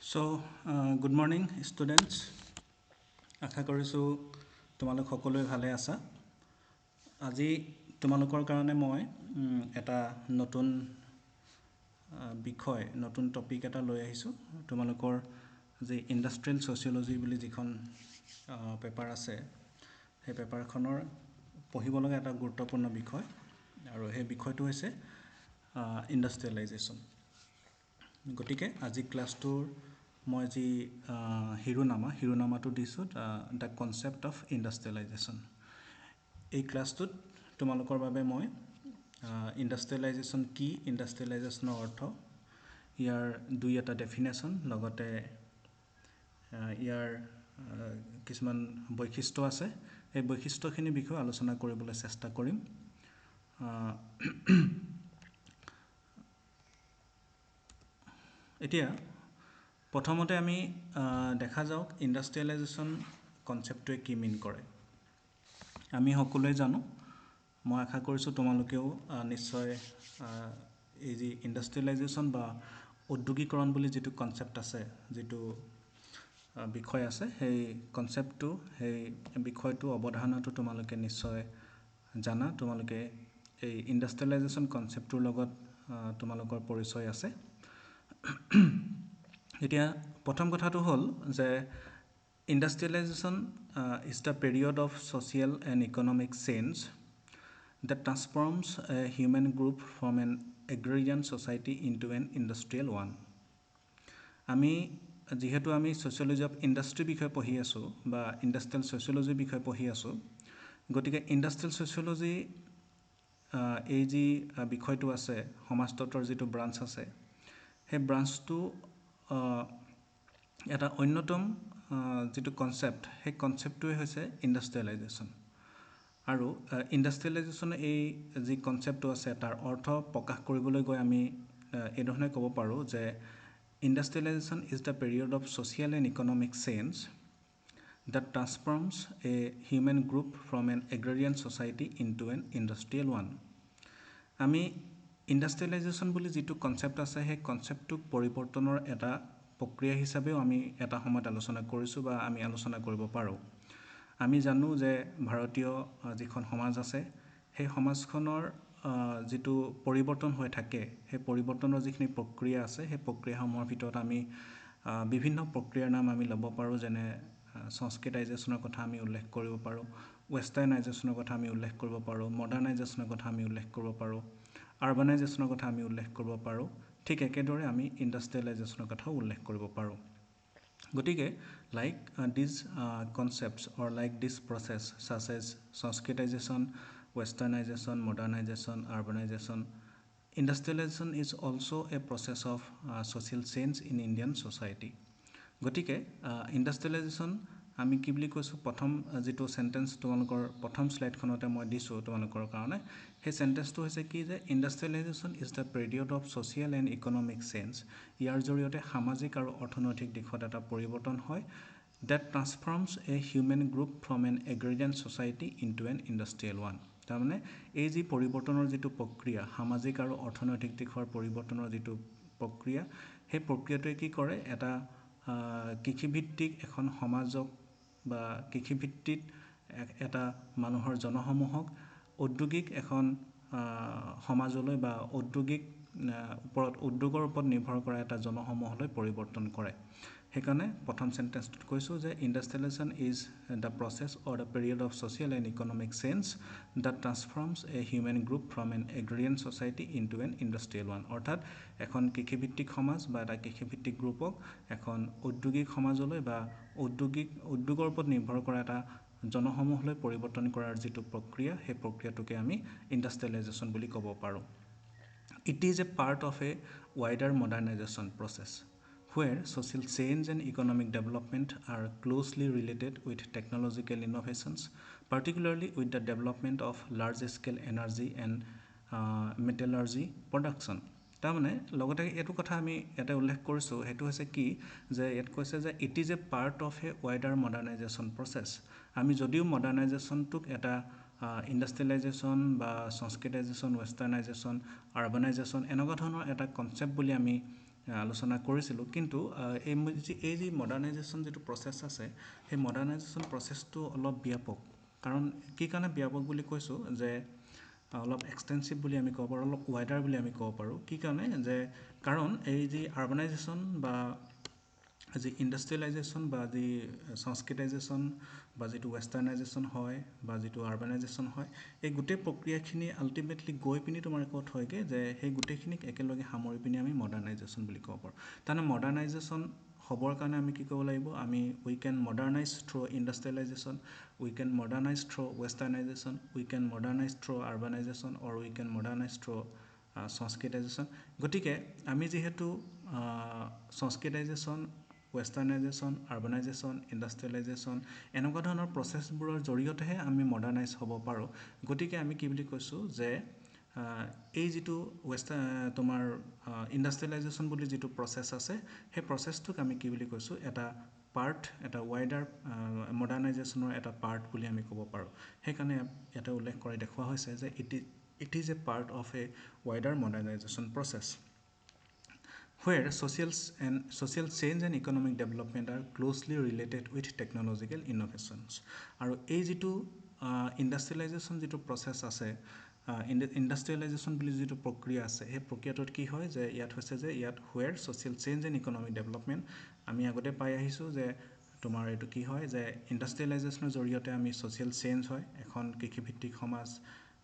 So, good morning, students. আশা কৰিছোঁ তোমালোক সকলোৱে ভালে আছা। আজি তোমালোকৰ কাৰণে মই এটা নতুন বিষয়, নতুন টপিক এটা লৈ আহিছোঁ। তোমালোকৰ যি ইণ্ডাষ্ট্ৰিয়েল ছ'চিয়লজি বুলি যিখন পেপাৰ আছে, সেই পেপাৰখনৰ পঢ়িব লগা এটা গুৰুত্বপূৰ্ণ বিষয়, আৰু সেই বিষয়টো হৈছে ইণ্ডাষ্ট্ৰিয়েলাইজেশ্যন। গতিকে আজি ক্লাছটোৰ মই যি শিৰোনামাটো দিছোঁ, দ্য কনচেপ্ট অফ ইণ্ডাষ্ট্ৰিয়েলাইজেশ্যন। এই ক্লাছটোত তোমালোকৰ বাবে মই ইণ্ডাষ্ট্ৰিয়েলাইজেশ্যন কি, ইণ্ডাষ্ট্ৰিয়েলাইজেশ্যনৰ অৰ্থ, ইয়াৰ দুই এটা ডেফিনেশ্যন, লগতে ইয়াৰ কিছুমান বৈশিষ্ট্য আছে, সেই বৈশিষ্ট্যখিনিৰ বিষয়ে আলোচনা কৰিবলৈ চেষ্টা কৰিম। এতিয়া প্ৰথমতে আমি দেখা যাওক ইণ্ডাষ্ট্ৰিয়েলাইজেশ্যন কনচেপ্টটোৱে কি মিন কৰে। আমি সকলোৱে জানো, মই আশা কৰিছোঁ তোমালোকেও নিশ্চয় এই যি ইণ্ডাষ্ট্ৰিয়েলাইজেশ্যন বা ঔদ্যোগিকৰণ বুলি যিটো কনচেপ্ট আছে, যিটো বিষয় আছে, সেই কনচেপ্টটো, সেই বিষয়টো অৱধাৰণাটো তোমালোকে নিশ্চয় জানা। তোমালোকে এই ইণ্ডাষ্ট্ৰিয়েলাইজেশ্যন কনচেপ্টটোৰ লগত তোমালোকৰ পৰিচয় আছে। এতিয়া প্ৰথম কথাটো হ'ল যে industrialisation is the period of social and economic change that transforms a human group from an agrarian society into an industrial one. যিহেতু আমি ছ'চিয়লজি অফ ইণ্ডাষ্ট্ৰি বিষয়ে পঢ়ি আছোঁ বা ইণ্ডাষ্ট্ৰিয়েল ছ'চিয়লজিৰ বিষয়ে পঢ়ি আছোঁ, গতিকে ইণ্ডাষ্ট্ৰিয়েল ছ'চিয়লজি এই যি বিষয়টো আছে, সমাজতত্ত্বৰ যিটো ব্ৰাঞ্চ আছে, সেই ব্ৰাঞ্চটো এটা অন্যতম যিটো কনচেপ্ট, সেই কনচেপ্টটোৱে হৈছে ইণ্ডাষ্ট্ৰিয়েলাইজেশ্যন। আৰু ইণ্ডাষ্ট্ৰিয়েলাইজেশ্যনে এই যি কনচেপ্টটো আছে, তাৰ অৰ্থ প্ৰকাশ কৰিবলৈ গৈ আমি এইধৰণে ক'ব পাৰোঁ যে industrialisation is the period of social and economic change that transforms a human group from an agrarian society into an industrial one. আমি ইণ্ডাষ্ট্ৰিয়েলাইজেশ্যন বুলি যিটো কনচেপ্ট আছে, সেই কনচেপ্টটোক পৰিৱৰ্তনৰ এটা প্ৰক্ৰিয়া হিচাপেও আমি এটা সময়ত আলোচনা কৰিছোঁ বা আমি আলোচনা কৰিব পাৰোঁ। আমি জানো যে ভাৰতীয় যিখন সমাজ আছে, সেই সমাজখনৰ যিটো পৰিৱৰ্তন হৈ থাকে, সেই পৰিৱৰ্তনৰ যিখিনি প্ৰক্ৰিয়া আছে, সেই প্ৰক্ৰিয়াসমূহৰ ভিতৰত আমি বিভিন্ন প্ৰক্ৰিয়াৰ নাম আমি ল'ব পাৰোঁ। যেনে সংস্কৃতাইজেশ্যনৰ কথা আমি উল্লেখ কৰিব পাৰোঁ, ৱেষ্টাৰ্ণাইজেশ্যনৰ কথা আমি উল্লেখ কৰিব পাৰোঁ, মডাৰ্ণাইজেশ্যনৰ কথা আমি উল্লেখ কৰিব পাৰোঁ, আৰবানাইজেশ্যনৰ কথা আমি উল্লেখ কৰিব পাৰোঁ। ঠিক একেদৰে আমি ইণ্ডাষ্ট্ৰিয়েলাইজেশ্যনৰ কথাও উল্লেখ কৰিব পাৰোঁ। গতিকে like these concepts or like this process such as Sanskritization, Westernization, Modernization, Urbanization, industrialization is also a process of social change in Indian society. গতিকে ইণ্ডাষ্ট্ৰিয়েলাইজেশ্যন আমি কি বুলি কৈছোঁ, প্ৰথম যিটো চেণ্টেঞ্চ তোমালোকৰ প্ৰথম শ্লাইডখনতে মই দিছোঁ তোমালোকৰ কাৰণে, সেই চেণ্টেঞ্চটো হৈছে কি যে industrialisation is the period of social and economic change. ইয়াৰ জৰিয়তে সামাজিক আৰু অৰ্থনৈতিক দিশত এটা পৰিৱৰ্তন হয়। that transforms a human group from an agrarian society into an industrial one. তাৰমানে এই যি পৰিৱৰ্তনৰ যিটো প্ৰক্ৰিয়া, সামাজিক আৰু অৰ্থনৈতিক দিশৰ পৰিৱৰ্তনৰ যিটো প্ৰক্ৰিয়া, সেই প্ৰক্ৰিয়াটোৱে কি কৰে, এটা কৃষিভিত্তিক এখন সমাজক বা কৃষিভিত্তিক এটা মানুহৰ জনসমূহক ঔদ্যোগিক এখন সমাজলৈ বা উদ্যোগৰ ওপৰত নিৰ্ভৰ কৰা এটা জনসমূহলৈ পৰিৱৰ্তন কৰে। সেইকাৰণে প্ৰথম চেণ্টেঞ্চটোত কৈছোঁ যে industrialisation is the process or the period of social and economic change that transforms a human group from an agrarian society into an industrial one. অৰ্থাৎ এখন কৃষিভিত্তিক সমাজ বা এটা কৃষিভিত্তিক গ্ৰুপক এখন ঔদ্যোগিক সমাজলৈ বা উদ্যোগৰ ওপৰত নিৰ্ভৰ কৰা এটা জনসমূহলৈ পৰিৱৰ্তন কৰাৰ যিটো প্ৰক্ৰিয়া, সেই প্ৰক্ৰিয়াটোকে আমি ইণ্ডাষ্ট্ৰিয়েলাইজেশ্যন বুলি ক'ব পাৰোঁ। It is a part of a wider modernization process where social change and economic development are closely related with technological innovations, particularly with the development of large-scale energy and metallurgy production. তাৰমানে লগতে এইটো কথা আমি ইয়াতে উল্লেখ কৰিছোঁ, সেইটো হৈছে কি যে ইয়াত কৈছে যে it is a part of a wider modernisation process. আমি যদিও মডাৰ্ণাইজেশ্যনটোক এটা ইণ্ডাষ্ট্ৰিয়েলাইজেশ্যন বা সংস্কৃতাইজেশ্যন, ৱেষ্টাৰ্ণাইজেশ্যন, আৰবানাইজেশ্যন এনেকুৱা ধৰণৰ এটা কনচেপ্ট বুলি আমি আলোচনা কৰিছিলোঁ কিন্তু এই যি মডাৰ্ণাইজেশ্যন যিটো প্ৰচেছ আছে সেই মডাৰ্ণাইজেশ্যন প্ৰচেছটো অলপ ব্যাপক কাৰণ কি কাৰণে ব্যাপক বুলি কৈছোঁ যে অলপ এক্সটেনচিভ বুলি আমি ক'ব পাৰোঁ অলপ ৱাইডাৰ বুলি আমি ক'ব পাৰোঁ কি কাৰণে যে কাৰণ এই যি আৰ্বানাইজেশ্যন বা যি ইণ্ডাষ্ট্ৰিয়েলাইজেশ্যন বা যি সংস্কৃতাইজেশ্যন বা যিটো ৱেষ্টাৰ্ণাইজেশ্যন হয় বা যিটো আৰ্বানাইজেশ্যন হয় এই গোটেই প্ৰক্ৰিয়াখিনি আল্টিমেটলি গৈ পিনি তোমাৰ ক'ত হয়গৈ যে সেই গোটেইখিনিক একেলগে সামৰি পিনি আমি মডাৰ্ণাইজেশ্যন বুলি ক'ব পাৰোঁ তাৰমানে মডাৰ্ণাইজেশ্যন হ'বৰ কাৰণে আমি কি ক'ব লাগিব আমি we can modernise through industrialisation we can modernise through westernisation we can modernise through urbanisation or we can modernise through Sanskritisation গতিকে আমি যিহেতু সংস্কৃতাইজেশ্যন ৱেষ্টাৰ্ণাইজেশ্যন আৰ্বানাইজেশ্যন ইণ্ডাষ্ট্ৰিয়েলাইজেশ্যন এনেকুৱা ধৰণৰ প্ৰচেছবোৰৰ জৰিয়তেহে আমি মডাৰ্ণাইজ হ'ব পাৰোঁ গতিকে আমি কি বুলি কৈছোঁ যে এই যিটো তোমাৰ ইণ্ডাষ্ট্ৰিয়েলাইজেশ্যন বুলি যিটো প্ৰচেছ আছে সেই প্ৰচেছটোক আমি কি বুলি কৈছোঁ এটা পাৰ্ট এটা ৱাইডাৰ মডাৰ্ণাইজেশ্যনৰ এটা পাৰ্ট বুলি আমি ক'ব পাৰোঁ সেইকাৰণে ইয়াতে উল্লেখ কৰি দেখুওৱা হৈছে যে it is a part of a wider modernisation process where social change and economic development are closely related with technological innovations. আৰু এই যিটো ইণ্ডাষ্ট্ৰিয়েলাইজেশ্যন যিটো প্ৰচেছ আছে ইণ্ডাষ্ট্ৰিয়েলাইজেশ্যন বুলি যিটো প্ৰক্ৰিয়া আছে সেই প্ৰক্ৰিয়াটোত কি হয় যে ইয়াত হৈছে যে ইয়াত where social change and economic development আমি আগতে পাই আহিছোঁ যে তোমাৰ এইটো কি হয় যে ইণ্ডাষ্ট্ৰিয়েলাইজেশ্যনৰ জৰিয়তে আমি ছ'চিয়েল চেঞ্জ হয় এখন কৃষিভিত্তিক সমাজ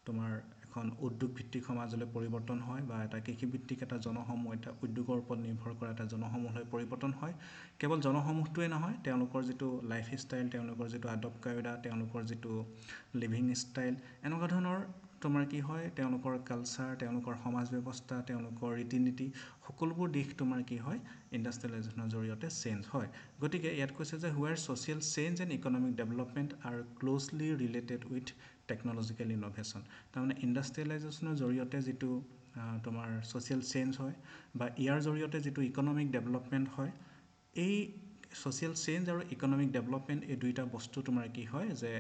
তোমাৰ এখন উদ্যোগভিত্তিক সমাজলৈ পৰিৱৰ্তন হয় বা এটা কৃষিভিত্তিক এটা জনসমূহ এটা উদ্যোগৰ ওপৰত নিৰ্ভৰ কৰা এটা জনসমূহলৈ পৰিৱৰ্তন হয় কেৱল জনসমূহটোৱে নহয় তেওঁলোকৰ যিটো লাইফ ষ্টাইল তেওঁলোকৰ যিটো আদব কায়দা তেওঁলোকৰ যিটো লিভিং ষ্টাইল এনেকুৱা ধৰণৰ তোমাৰ কি হয় তেওঁলোকৰ কালচাৰ তেওঁলোকৰ সমাজ ব্যৱস্থা তেওঁলোকৰ ৰীতি নীতি সকলোবোৰ দিশ তোমাৰ কি হয় ইণ্ডাষ্ট্ৰিয়েলাইজেশ্যনৰ জৰিয়তে চেঞ্জ হয় গতিকে ইয়াত কৈছে যে where social change and economic development are closely related with technological innovation তাৰমানে ইণ্ডাষ্ট্ৰিয়েলাইজেশ্যনৰ জৰিয়তে যিটো তোমাৰ ছ'চিয়েল চেঞ্জ হয় বা ইয়াৰ জৰিয়তে যিটো ইকনমিক ডেভেলপমেণ্ট হয় এই ছ'চিয়েল চেঞ্জ আৰু ইকনমিক ডেভেলপমেণ্ট এই দুইটা বস্তু তোমাৰ কি হয় যে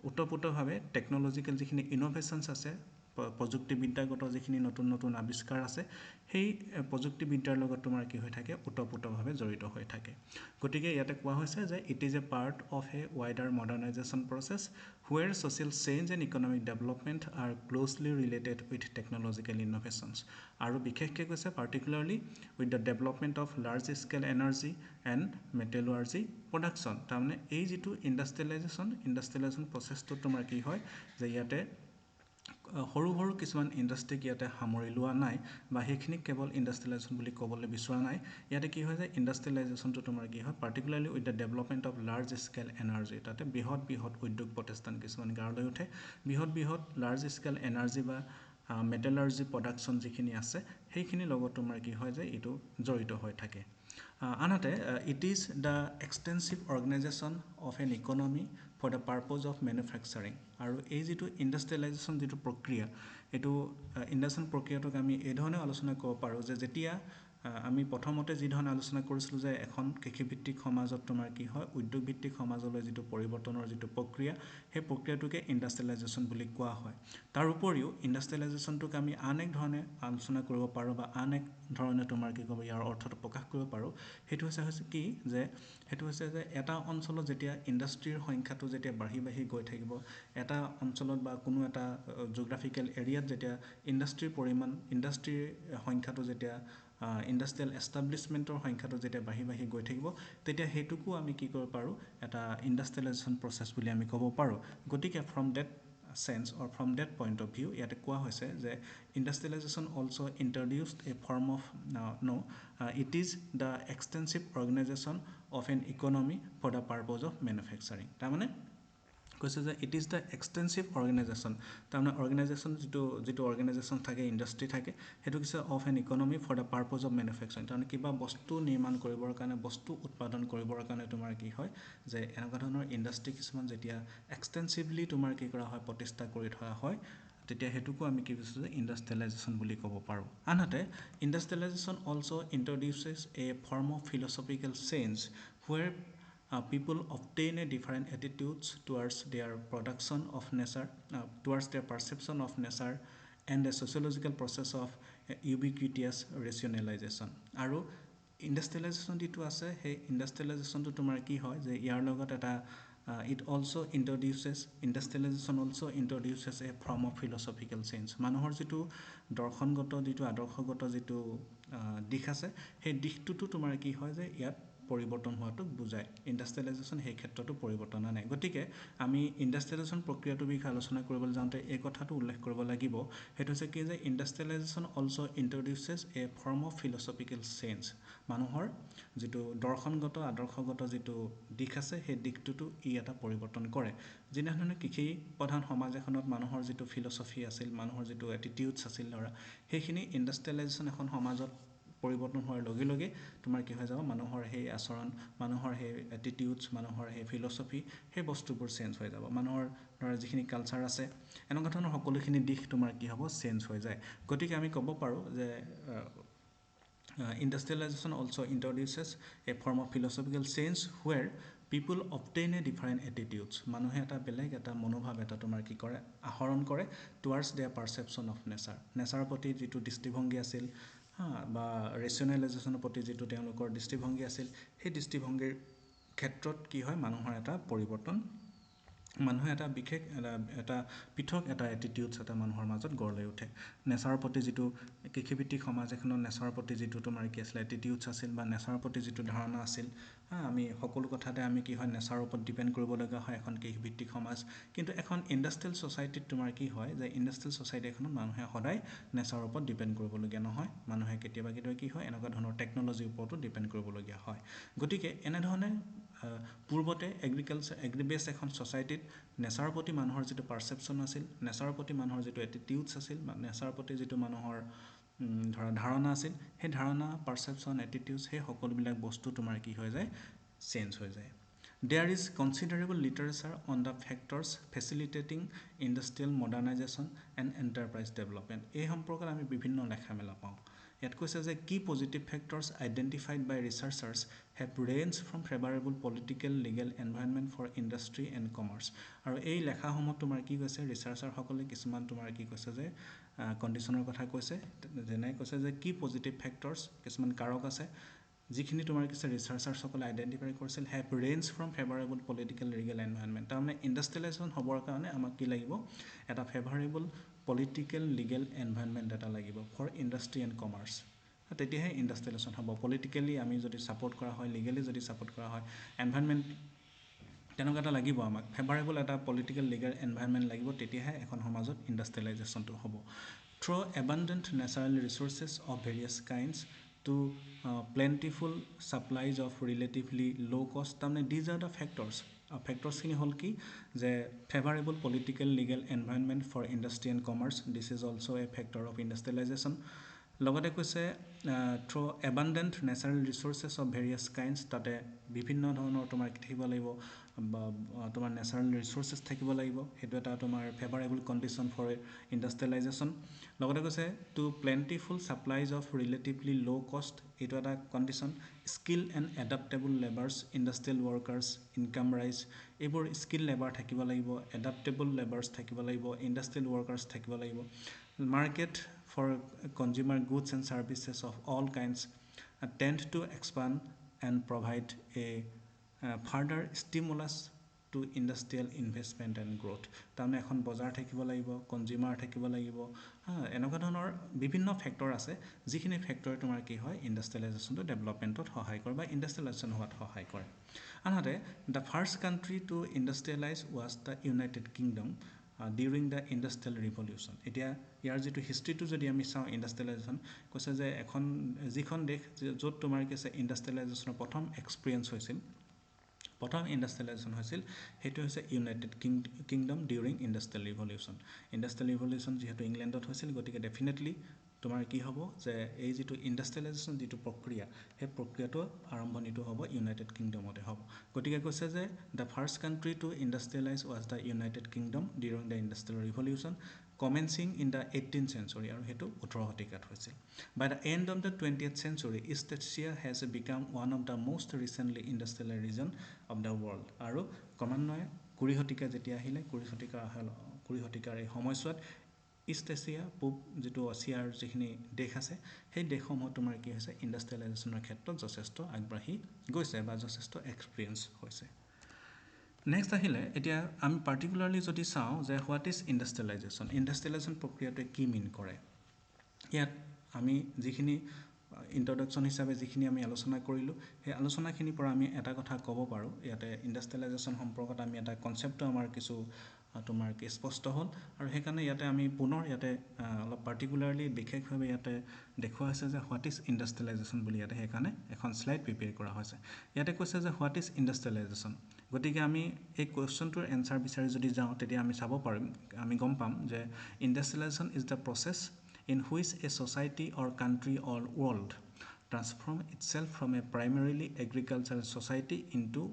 ওতঃপ্ৰোতভাৱে টেকনলজিকেল যিখিনি ইন'ভেশ্যনছ আছে প্ৰযুক্তিবিদ্যাগত যিখিনি নতুন নতুন আৱিষ্কাৰ আছে সেই প্ৰযুক্তিবিদ্যাৰ লগত তোমাৰ কি হৈ থাকে ওতঃপ্ৰোতভাৱে জড়িত হৈ থাকে গতিকে ইয়াতে কোৱা হৈছে যে it is a part of a wider modernisation process where social change and economic development are closely related with technological innovations আৰু বিশেষকৈ কৈছে particularly with the development of large scale energy and metallurgy production তাৰমানে এই যিটো industrialisation প্ৰচেছটোত তোমাৰ কি হয় যে ইয়াতে সৰু সৰু কিছুমান ইণ্ডাষ্ট্ৰিক ইয়াতে সামৰি লোৱা নাই বা সেইখিনিক কেৱল ইণ্ডাষ্ট্ৰিয়েলাইজেশ্যন বুলি ক'বলৈ বিচৰা নাই ইয়াতে কি হয় যে ইণ্ডাষ্ট্ৰিয়েলাইজেশ্যনটো তোমাৰ কি হয় particularly with the development of large scale energy তাতে বৃহৎ উদ্যোগ প্ৰতিষ্ঠান কিছুমান গঢ় লৈ উঠে বৃহৎ লাৰ্জ স্কেল এনাৰ্জি বা মেটেলাৰ্জি প্ৰডাকশ্যন যিখিনি আছে সেইখিনিৰ লগত তোমাৰ কি হয় যে এইটো জড়িত হৈ থাকে আনহাতে it is the extensive organisation of an economy for the purpose of manufacturing আৰু এই যিটো ইণ্ডাষ্ট্ৰিয়েলাইজেশ্যন যিটো প্ৰক্ৰিয়া এইটো ইণ্ডাষ্ট্ৰিয়েল প্ৰক্ৰিয়াটোক আমি এই ধৰণে আলোচনা কৰিব পাৰোঁ যে যেতিয়া আমি প্ৰথমতে যি ধৰণে আলোচনা কৰিছিলোঁ যে এখন কৃষিভিত্তিক সমাজত তোমাৰ কি হয় উদ্যোগভিত্তিক সমাজলৈ যিটো পৰিৱৰ্তনৰ যিটো প্ৰক্ৰিয়া সেই প্ৰক্ৰিয়াটোকে ইণ্ডাষ্ট্ৰিয়েলাইজেশ্যন বুলি কোৱা হয় তাৰ উপৰিও ইণ্ডাষ্ট্ৰিয়েলাইজেশ্যনটোক আমি আন এক ধৰণে আলোচনা কৰিব পাৰোঁ বা আন এক ধৰণে তোমাৰ কি ক'ব ইয়াৰ অৰ্থটো প্ৰকাশ কৰিব পাৰোঁ সেইটো হৈছে কি যে সেইটো হৈছে যে এটা অঞ্চলত যেতিয়া ইণ্ডাষ্ট্ৰিৰ সংখ্যাটো যেতিয়া বাঢ়ি গৈ থাকিব এটা অঞ্চলত বা কোনো এটা জিঅ'গ্ৰাফিকেল এৰিয়াত যেতিয়া ইণ্ডাষ্ট্ৰিৰ সংখ্যাটো যেতিয়া ইণ্ডাষ্ট্ৰিয়েল এষ্টাব্লিছমেণ্টৰ সংখ্যাটো যেতিয়া বাঢ়ি গৈ থাকিব তেতিয়া সেইটোকো আমি কি কৰিব পাৰোঁ এটা ইণ্ডাষ্ট্ৰিয়েলাইজেশ্যন প্ৰচেছ বুলি আমি ক'ব পাৰোঁ গতিকে from that sense or from that point of view ইয়াতে কোৱা হৈছে যে industrialisation also' introduced a form of it is the extensive organisation of an economy for the purpose of manufacturing তাৰমানে কৈছে যে it is the extensive organisation তাৰমানে organisation যিটো organisation থাকে ইণ্ডাষ্ট্ৰি থাকে সেইটো হৈছে of an economy for the purpose of manufacturing তাৰমানে কিবা বস্তু নিৰ্মাণ কৰিবৰ কাৰণে বস্তু উৎপাদন কৰিবৰ কাৰণে তোমাৰ কি হয় যে এনেকুৱা ধৰণৰ ইণ্ডাষ্ট্ৰি কিছুমান যেতিয়া এক্সটেনচিভলি তোমাৰ কি কৰা হয় প্ৰতিষ্ঠা কৰি থোৱা হয় তেতিয়া সেইটোকো আমি কি কৈছোঁ যে ইণ্ডাষ্ট্ৰিয়েলাইজেশ্যন বুলি ক'ব পাৰোঁ আনহাতে industrialisation also' introduces a form of philosophical change where people obtain a different attitudes towards their production of nature, towards their perception of nature and the sociological process of ইউবিকুইটিয়াছ ৰেচনেলাইজেশ্যন আৰু ইণ্ডাষ্ট্ৰিয়েলাইজেশ্যন যিটো আছে সেই ইণ্ডাষ্ট্ৰিয়েলাইজেশ্যনটো তোমাৰ কি হয় যে ইয়াৰ লগত এটা it also' introduces industrialisation also' introduces a form of philosophical change মানুহৰ যিটো দৰ্শনগত যিটো আদৰ্শগত যিটো দিশ আছে সেই দিশটোতো তোমাৰ কি হয় যে ইয়াত পৰিৱৰ্তন হোৱাটোক বুজায় ইণ্ডাষ্ট্ৰিয়েলাইজেশ্যন সেই ক্ষেত্ৰতো পৰিৱৰ্তন নাই গতিকে আমি ইণ্ডাষ্ট্ৰিয়েলাইজেশ্যন প্ৰক্ৰিয়াটোৰ বিষয়ে আলোচনা কৰিবলৈ যাওঁতে এই কথাটো উল্লেখ কৰিব লাগিব সেইটো হৈছে কি যে industrialisation also' introduces a form of philosophical change মানুহৰ যিটো দৰ্শনগত আদৰ্শগত যিটো দিশ আছে সেই দিশটোতো ই এটা পৰিৱৰ্তন কৰে যেনেধৰণে কৃষি প্ৰধান সমাজ এখনত মানুহৰ যিটো ফিলচফি আছিল মানুহৰ যিটো এটিটিউডছ আছিল ধৰা সেইখিনি ইণ্ডাষ্ট্ৰিয়েলাইজেশ্যন এখন সমাজত পৰিৱৰ্তন হোৱাৰ লগে লগে তোমাৰ কি হৈ যাব মানুহৰ সেই আচৰণ মানুহৰ সেই এটিটিউডছ মানুহৰ সেই ফিলচফি সেই বস্তুবোৰ চেঞ্জ হৈ যাব মানুহৰ ধৰা যিখিনি কালচাৰ আছে এনেকুৱা ধৰণৰ সকলোখিনি দিশ তোমাৰ কি হ'ব চেঞ্জ হৈ যায় গতিকে আমি ক'ব পাৰোঁ যে industrialization also introduces a form of philosophical change where people obtain a different attitudes মানুহে এটা বেলেগ এটা মনোভাৱ এটা তোমাৰ কি কৰে আহৰণ কৰে towards their perception of nature নেচাৰৰ প্ৰতি যিটো দৃষ্টিভংগী আছিল বা ৰেচনেলাইজেশ্যনৰ প্ৰতি যিটো তেওঁলোকৰ দৃষ্টিভংগী আছিল সেই দৃষ্টিভংগীৰ ক্ষেত্ৰত কি হয় মানুহৰ এটা পৰিৱৰ্তন মানুহে এটা বিশেষ এটা পৃথক এটা এটিটিউডছ এটা মানুহৰ মাজত গঢ় লৈ উঠে নেচাৰৰ প্ৰতি যিটো কৃষিভিত্তিক সমাজ এখনৰ নেচাৰৰ প্ৰতি যিটো তোমাৰ কি আছিল এটিটিউডছ আছিল বা নেচাৰৰ প্ৰতি যিটো ধাৰণা আছিল আমি সকলো কথাতে আমি কি হয় নেচাৰৰ ওপৰত ডিপেণ্ড কৰিব লগা হয় এখন কৃষিভিত্তিক সমাজ কিন্তু এখন ইণ্ডাষ্ট্ৰিয়েল ছ'চাইটিত তোমাৰ কি হয় যে ইণ্ডাষ্ট্ৰিয়েল ছ'চাইটি এখনত মানুহে সদায় নেচাৰৰ ওপৰত ডিপেণ্ড কৰিবলগীয়া নহয় মানুহে কেতিয়াবা কি হয় এনেকুৱা ধৰণৰ টেকন'লজিৰ ওপৰতো ডিপেণ্ড কৰিবলগীয়া হয় গতিকে এনেধৰণে পূৰ্বতে এগ্ৰিবেছ এখন ছ'চাইটিত নেচাৰৰ প্ৰতি মানুহৰ যিটো পাৰচেপশ্যন আছিল নেচাৰৰ প্ৰতি মানুহৰ যিটো এটিটিউডছ আছিল বা নেচাৰৰ প্ৰতি যিটো মানুহৰ ধৰা ধাৰণা আছিল সেই ধাৰণা পাৰচেপশ্যন এটিটিউডছ সেই সকলোবিলাক বস্তু তোমাৰ কি হৈ যায় চেঞ্জ হৈ যায় There is considerable literature on the factors facilitating industrial modernization and enterprise development. এই সম্পৰ্কত আমি বিভিন্ন লেখা মেলা পাওঁ ইয়াত কৈছে যে কি positive factors identified by researchers have range from favourable political legal environment for industry and commerce আৰু এই লেখাসমূহত তোমাৰ কি কৈছে ৰিচাৰ্চাৰসকলে কিছুমান তোমাৰ কি কৈছে যে কণ্ডিশ্যনৰ কথা কৈছে যেনে কৈছে যে কি পজিটিভ ফেক্টৰ্ছ কিছুমান কাৰক আছে যিখিনি তোমাৰ কিছু ৰিচাৰ্চাৰ্ছসকলে আইডেণ্টিফাই কৰিছিল have range from favourable political legal environment তাৰমানে ইণ্ডাষ্ট্ৰিয়েলাইজেশ্যন হ'বৰ কাৰণে আমাক কি লাগিব এটা ফেভাৰেবল পলিটিকেল লিগেল এনভাইৰনমেণ্ট এটা লাগিব ফৰ ইণ্ডাষ্ট্ৰি এণ্ড কমাৰ্চ তেতিয়াহে ইণ্ডাষ্ট্ৰিয়েলাইজেশ্যন হ'ব পলিটিকেলি আমি যদি ছাপোৰ্ট কৰা হয় লিগেলি যদি ছাপোৰ্ট কৰা হয় এনভাইৰনমেণ্ট তেনেকুৱা এটা লাগিব আমাক ফেভাৰেবল এটা পলিটিকেল লিগেল এনভাইৰনমেণ্ট লাগিব তেতিয়াহে এখন সমাজত ইণ্ডাষ্ট্ৰিয়েলাইজেশ্যনটো হ'ব through abundant natural resources of various kinds to plentiful supplies of relatively low cost তাৰমানে these are the factorsখিনি হ'ল কি যে favorable political legal environment for industry and commerce this is also a factor of industrialization লগতে কৈছে through abundant natural resources of various kinds তাতে বিভিন্ন ধৰণৰ তোমাৰ থাকিব লাগিব তোমাৰ নেচাৰেল ৰিচোৰ্চেছ থাকিব লাগিব সেইটো এটা তোমাৰ ফেভাৰেবল কণ্ডিশ্যন ফৰ ইণ্ডাষ্ট্ৰিয়েলাইজেশ্যন লগতে কৈছে to plentiful supplies of relatively low' cost এইটো এটা condition skill and adaptable labours industrial workers income rise এইবোৰ স্কিল লেবাৰ থাকিব লাগিব এডাপ্টেবল লেবাৰ্ছ থাকিব লাগিব ইণ্ডাষ্ট্ৰিয়েল ৱৰ্কাৰ্ছ থাকিব লাগিব market for consumer goods and services of all kinds tend to expand and provide a further stimulus to industrial investment and growth তাৰমানে এখন বজাৰ থাকিব লাগিব কনজিউমাৰ থাকিব লাগিব এনেকুৱা ধৰণৰ বিভিন্ন ফেক্টৰ আছে যিখিনি ফেক্টৰে তোমাৰ কি হয় ইণ্ডাষ্ট্ৰিয়েলাইজেশ্যনটো ডেভেলপমেণ্টত সহায় কৰে বা ইণ্ডাষ্ট্ৰিয়েলাইজেশ্যন হোৱাত সহায় কৰে আনহাতে the first country to industrialise was the United Kingdom during the Industrial Revolution এতিয়া ইয়াৰ যিটো হিষ্ট্ৰীটো যদি আমি চাওঁ ইণ্ডাষ্ট্ৰিয়েলাইজেশ্যন কৈছে যে এখন যিখন দেশ য'ত তোমাৰ কি আছে ইণ্ডাষ্ট্ৰিয়েলাইজেশ্যনৰ প্ৰথম এক্সপিৰিয়েঞ্চ হৈছিল প্ৰথম ইণ্ডাষ্ট্ৰিয়েলাইজেশ্যন হৈছিল সেইটো হৈছে United Kingdom during industrial revolution যিহেতু ইংলেণ্ডত হৈছিল গতিকে ডেফিনেটলি তোমাৰ কি হ'ব যে এই যিটো ইণ্ডাষ্ট্ৰিয়েলাইজেশ্যন যিটো প্ৰক্ৰিয়া সেই প্ৰক্ৰিয়াটো আৰম্ভণিটো হ'ব ইউনাইটেড কিংডমতে হ'ব গতিকে কৈছে যে the first country to industrialise was the United Kingdom during the Industrial Revolution commencing in the 18th century আৰু সেইটো 18 শতিকাত হৈছিল by the end of the 20th century East Asia has become one of the most recently industrial region of the world আৰু ক্ৰমান্বয়ে 20 শতিকা যেতিয়া আহিলে 20 শতিকাৰ এই সময়ছোৱাত ইষ্ট এছিয়া পূব যিটো এছিয়াৰ যিখিনি দেশ আছে সেই দেশসমূহ তোমাৰ কি হৈছে ইণ্ডাষ্ট্ৰিয়েলাইজেশ্যনৰ ক্ষেত্ৰত যথেষ্ট আগবাঢ়ি গৈছে বা যথেষ্ট এক্সপিৰিয়েঞ্চ হৈছে নেক্সট আহিলে এতিয়া আমি পাৰ্টিকুলাৰলি যদি চাওঁ যে হোৱাট ইজ ইণ্ডাষ্ট্ৰিয়েলাইজেশ্যন প্ৰক্ৰিয়াটোৱে কি মিন কৰে ইয়াত আমি যিখিনি ইন্ট্ৰডাকশ্যন হিচাপে যিখিনি আমি আলোচনা কৰিলোঁ সেই আলোচনাখিনিৰ পৰা আমি এটা কথা ক'ব পাৰোঁ ইয়াতে ইণ্ডাষ্ট্ৰিয়েলাইজেশ্যন সম্পৰ্কত আমি এটা কনচেপ্টটো আমাৰ কিছু তোমাৰ কি স্পষ্ট হ'ল আৰু সেইকাৰণে ইয়াতে আমি পুনৰ ইয়াতে অলপ পাৰ্টিকুলাৰলি বিশেষভাৱে ইয়াতে দেখুওৱা হৈছে যে হোৱাট ইজ ইণ্ডাষ্ট্ৰিয়েলাইজেশ্যন বুলি ইয়াতে সেইকাৰণে এখন শ্লাইড প্ৰিপেয়াৰ কৰা হৈছে ইয়াতে কৈছে যে হোৱাট ইজ ইণ্ডাষ্ট্ৰিয়েলাইজেশ্যন গতিকে আমি এই কুৱেশ্যনটোৰ এনচাৰ বিচাৰি যদি যাওঁ তেতিয়া আমি চাব পাৰিম আমি গম পাম যে industrialisation is the process in which a society or country or world transform itself from a primarily agricultural society into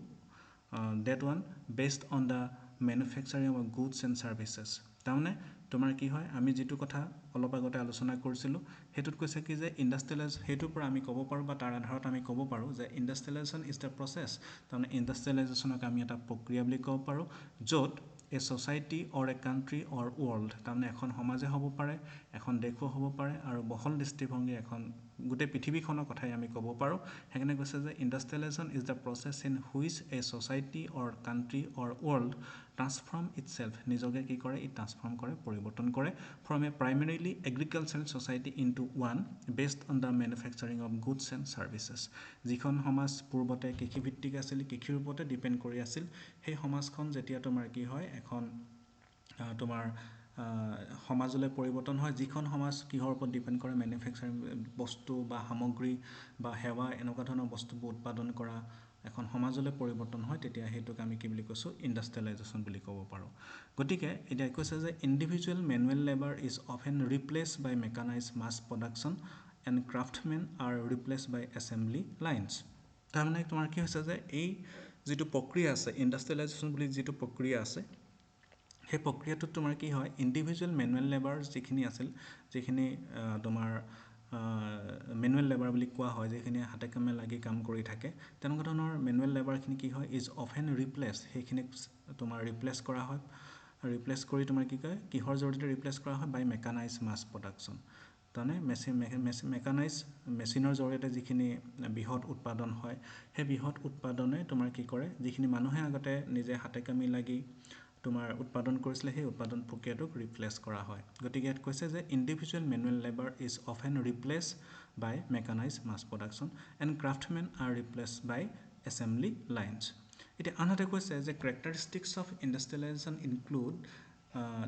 that one based on the manufacturing of goods and services তাৰমানে তোমাৰ কি হয় আমি যেটো কথা অলপ আগতে আলোচনা কৰিছিলো হেতুত কৈছে কি যে ইণ্ডাষ্ট্ৰিয়েলাইজ হেতুৰ পৰা আমি ক'ব পাৰো বা তাৰ আধাৰত আমি ক'ব পাৰো যে ইণ্ডাষ্ট্ৰিয়েলাইজেশ্যন ইজ দ্য প্ৰচেছ তাৰমানে ইণ্ডাষ্ট্ৰিয়েলাইজেশ্যনক আমি এটা প্ৰক্ৰিয়া বুলি ক'ব পাৰো য'ত এ society or a country or world তাৰমানে এখন সমাজে হ'ব পাৰে এখন দেশো হ'ব পাৰে আৰু বহল দৃষ্টিভংগী এখন গোটেই পৃথিৱীখনৰ কথাই আমি ক'ব পাৰোঁ সেইকাৰণে কৈছে যে industrialisation is the process in which a society or country or world transform itself নিজকে কি কৰে ই ট্ৰান্সফৰ্ম কৰে পৰিৱৰ্তন কৰে from a primarily agricultural society into one based on the manufacturing of goods and services যিখন সমাজ পূৰ্বতে কৃষিভিত্তিক আছিল কৃষিৰ ওপৰতে ডিপেণ্ড কৰি আছিল সেই সমাজখন যেতিয়া তোমাৰ কি হয় এখন তোমাৰ সমাজলৈ পৰিৱৰ্তন হয় যিখন সমাজ কিহৰ ওপৰত ডিপেণ্ড কৰে মেনুফেকচাৰিং বস্তু বা সামগ্ৰী বা সেৱা এনেকুৱা ধৰণৰ বস্তুবোৰ উৎপাদন কৰা এখন সমাজলৈ পৰিৱৰ্তন হয় তেতিয়া হেতুক আমি কি বুলি কৈছো ইণ্ডাষ্ট্ৰিয়েলাইজেশ্যন বুলি ক'ব পাৰো গতিকে এটা কৈছে যে individual manual labour is often replaced by mechanised mass production and craftsmen are replaced by assembly lines তাৰমানে তোমাৰ কি হৈছে যে এই যেটো প্ৰক্ৰিয়া আছে ইণ্ডাষ্ট্ৰিয়েলাইজেশ্যন বুলি যেটো প্ৰক্ৰিয়া আছে সেই প্ৰক্ৰিয়াটোত তোমাৰ কি হয় ইন্ডিভিজুৱেল ম্যানুৱেল লেবাৰ যিখিনি আছিল যিখিনি তোমাৰ ম্যানুৱেল লেবাৰ বুলি কোৱা হয় যিখিনি হাতে কামে লাগি কাম কৰি থাকে তেনেকুৱা ধৰণৰ ম্যানুৱেল লেবাৰখিনি কি হয় ইজ অফেন ৰিপ্লেস সেইখিনি তোমাৰ ৰিপ্লেস কৰা হয় ৰিপ্লেস কৰি তোমাৰ কি কয় কিহৰ জৰিয়তে ৰিপ্লেস কৰা হয় বাই মেকানাইজড মাছ প্ৰডাকশ্যন তাৰমানে মেকানাইজ মেচিনৰ জৰিয়তে যিখিনি বৃহৎ উৎপাদন হয় সেই বৃহৎ উৎপাদনে তোমাৰ কি কৰে যিখিনি মানুহে আগতে নিজে হাতে কামি লাগি তোমাৰ উৎপাদন কৰিছিল সেই উৎপাদন প্ৰক্ৰিয়াটোক ৰিপ্লেস কৰা হয় গতিকে ইয়াত কৈছে যে individual manual labour is often replace by mechanised mass production and craftsmen are replaced by assembly lines এতিয়া আনহাতে কৈছে যে characteristics of industrialization include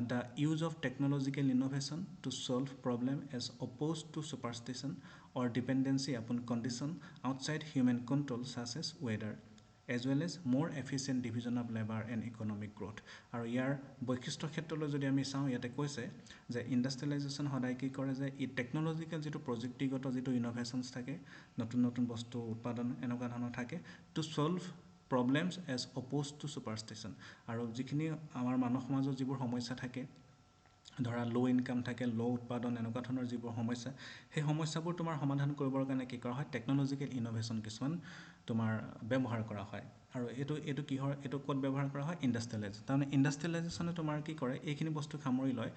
the use of technological innovation to solve problem as opposed to superstition or dependency upon condition outside human control such as weather as well as more efficient division of labor and economic growth আৰু ইয়াৰ বৈশিষ্ট্য ক্ষেত্ৰলৈ যদি আমি চাওঁ ইয়াতে কৈছে যে industrialisation সদায় কি কৰে যে ই টেকনলজিক্যাল যেটো প্ৰযুক্তিগত যেটো ইনোভেশনছ থাকে নতুন নতুন বস্তু উৎপাদন এনেকুৱা ধৰণৰ থাকে to solve problems as opposed to superstition আৰু যিখিনি আমাৰ মানৱ সমাজৰ যিবোৰ সমস্যা থাকে ধৰা লো ইনকাম থাকে লো উৎপাদন এনেকুৱা ধৰণৰ যিবোৰ সমস্যা সেই সমস্যাবোৰ তোমাৰ সমাধান কৰিবৰ কাৰণে কি কৰা হয় টেকনলজিক্যাল ইনোভেশন কিছুমান তোমাৰ ব্যৱহাৰ কৰা হয় আৰু এটো কিহৰ এটো ক'ত ব্যৱহাৰ কৰা হয় ইণ্ডাষ্ট্ৰিয়েলাইজেশ্যন তাৰমানে ইণ্ডাষ্ট্ৰিয়েলাইজেশ্যনে তোমাৰ কি কৰে এইখিনি বস্তু সামৰি লয়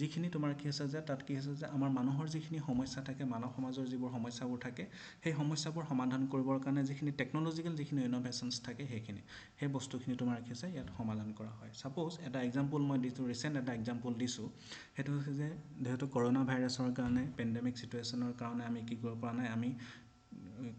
যিখিনি তোমাৰ কি হৈছে যে তাত কি হৈছে যে আমাৰ মানুহৰ যিখিনি সমস্যা থাকে মানৱ সমাজৰ যিবোৰ সমস্যাবোৰ থাকে সেই সমস্যাবোৰ সমাধান কৰিবৰ কাৰণে যিখিনি টেকনলজিক্যাল যিখিনি ইনোভেশনছ থাকে সেইখিনি সেই বস্তুখিনি তোমাৰ কি হৈছে ইয়াত সমাধান কৰা হয় সাপোজ এটা এক্সাম্পল মই দিছো ৰিসেন্ট এটা এক্সাম্পল দিছো হেতু হৈছে যে যেহেতু কৰোনা ভাইৰাছৰ কাৰণে পেন্ডেমিক সিচুৱেচনৰ কাৰণে আমি কি কৰিব পৰা নাই আমি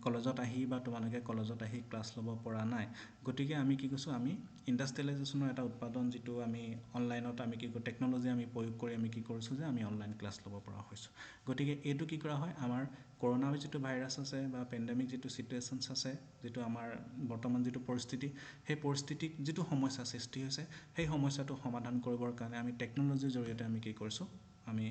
কলেজত আহি বা তোমালোকে কলেজত আহি ক্লাছ ল'ব পৰা নাই গতিকে আমি কি কৈছো আমি ইণ্ডাষ্ট্ৰিয়েলাইজেশ্যনৰ এটা উৎপাদন যেটো আমি অনলাইনত আমি কি টেকনলজি আমি প্ৰয়োগ কৰি আমি কি কৰিছো যে আমি অনলাইন ক্লাছ ল'ব পৰা হৈছো গতিকে এটো কি কৰা হয় আমাৰ কৰোনা যেটো ভাইৰাছ আছে বা পেন্ডেমিক যেটো সিচুৱেচনছ আছে যেটো আমাৰ বৰ্তমান যেটো পৰিস্থিতি সেই পৰিস্থিতিক যেটো সমস্যা সৃষ্টি হৈছে সেই সমস্যাটো সমাধান কৰিবৰ কাৰণে আমি টেকনলজিৰ জৰিয়তে আমি কি কৰিছো আমি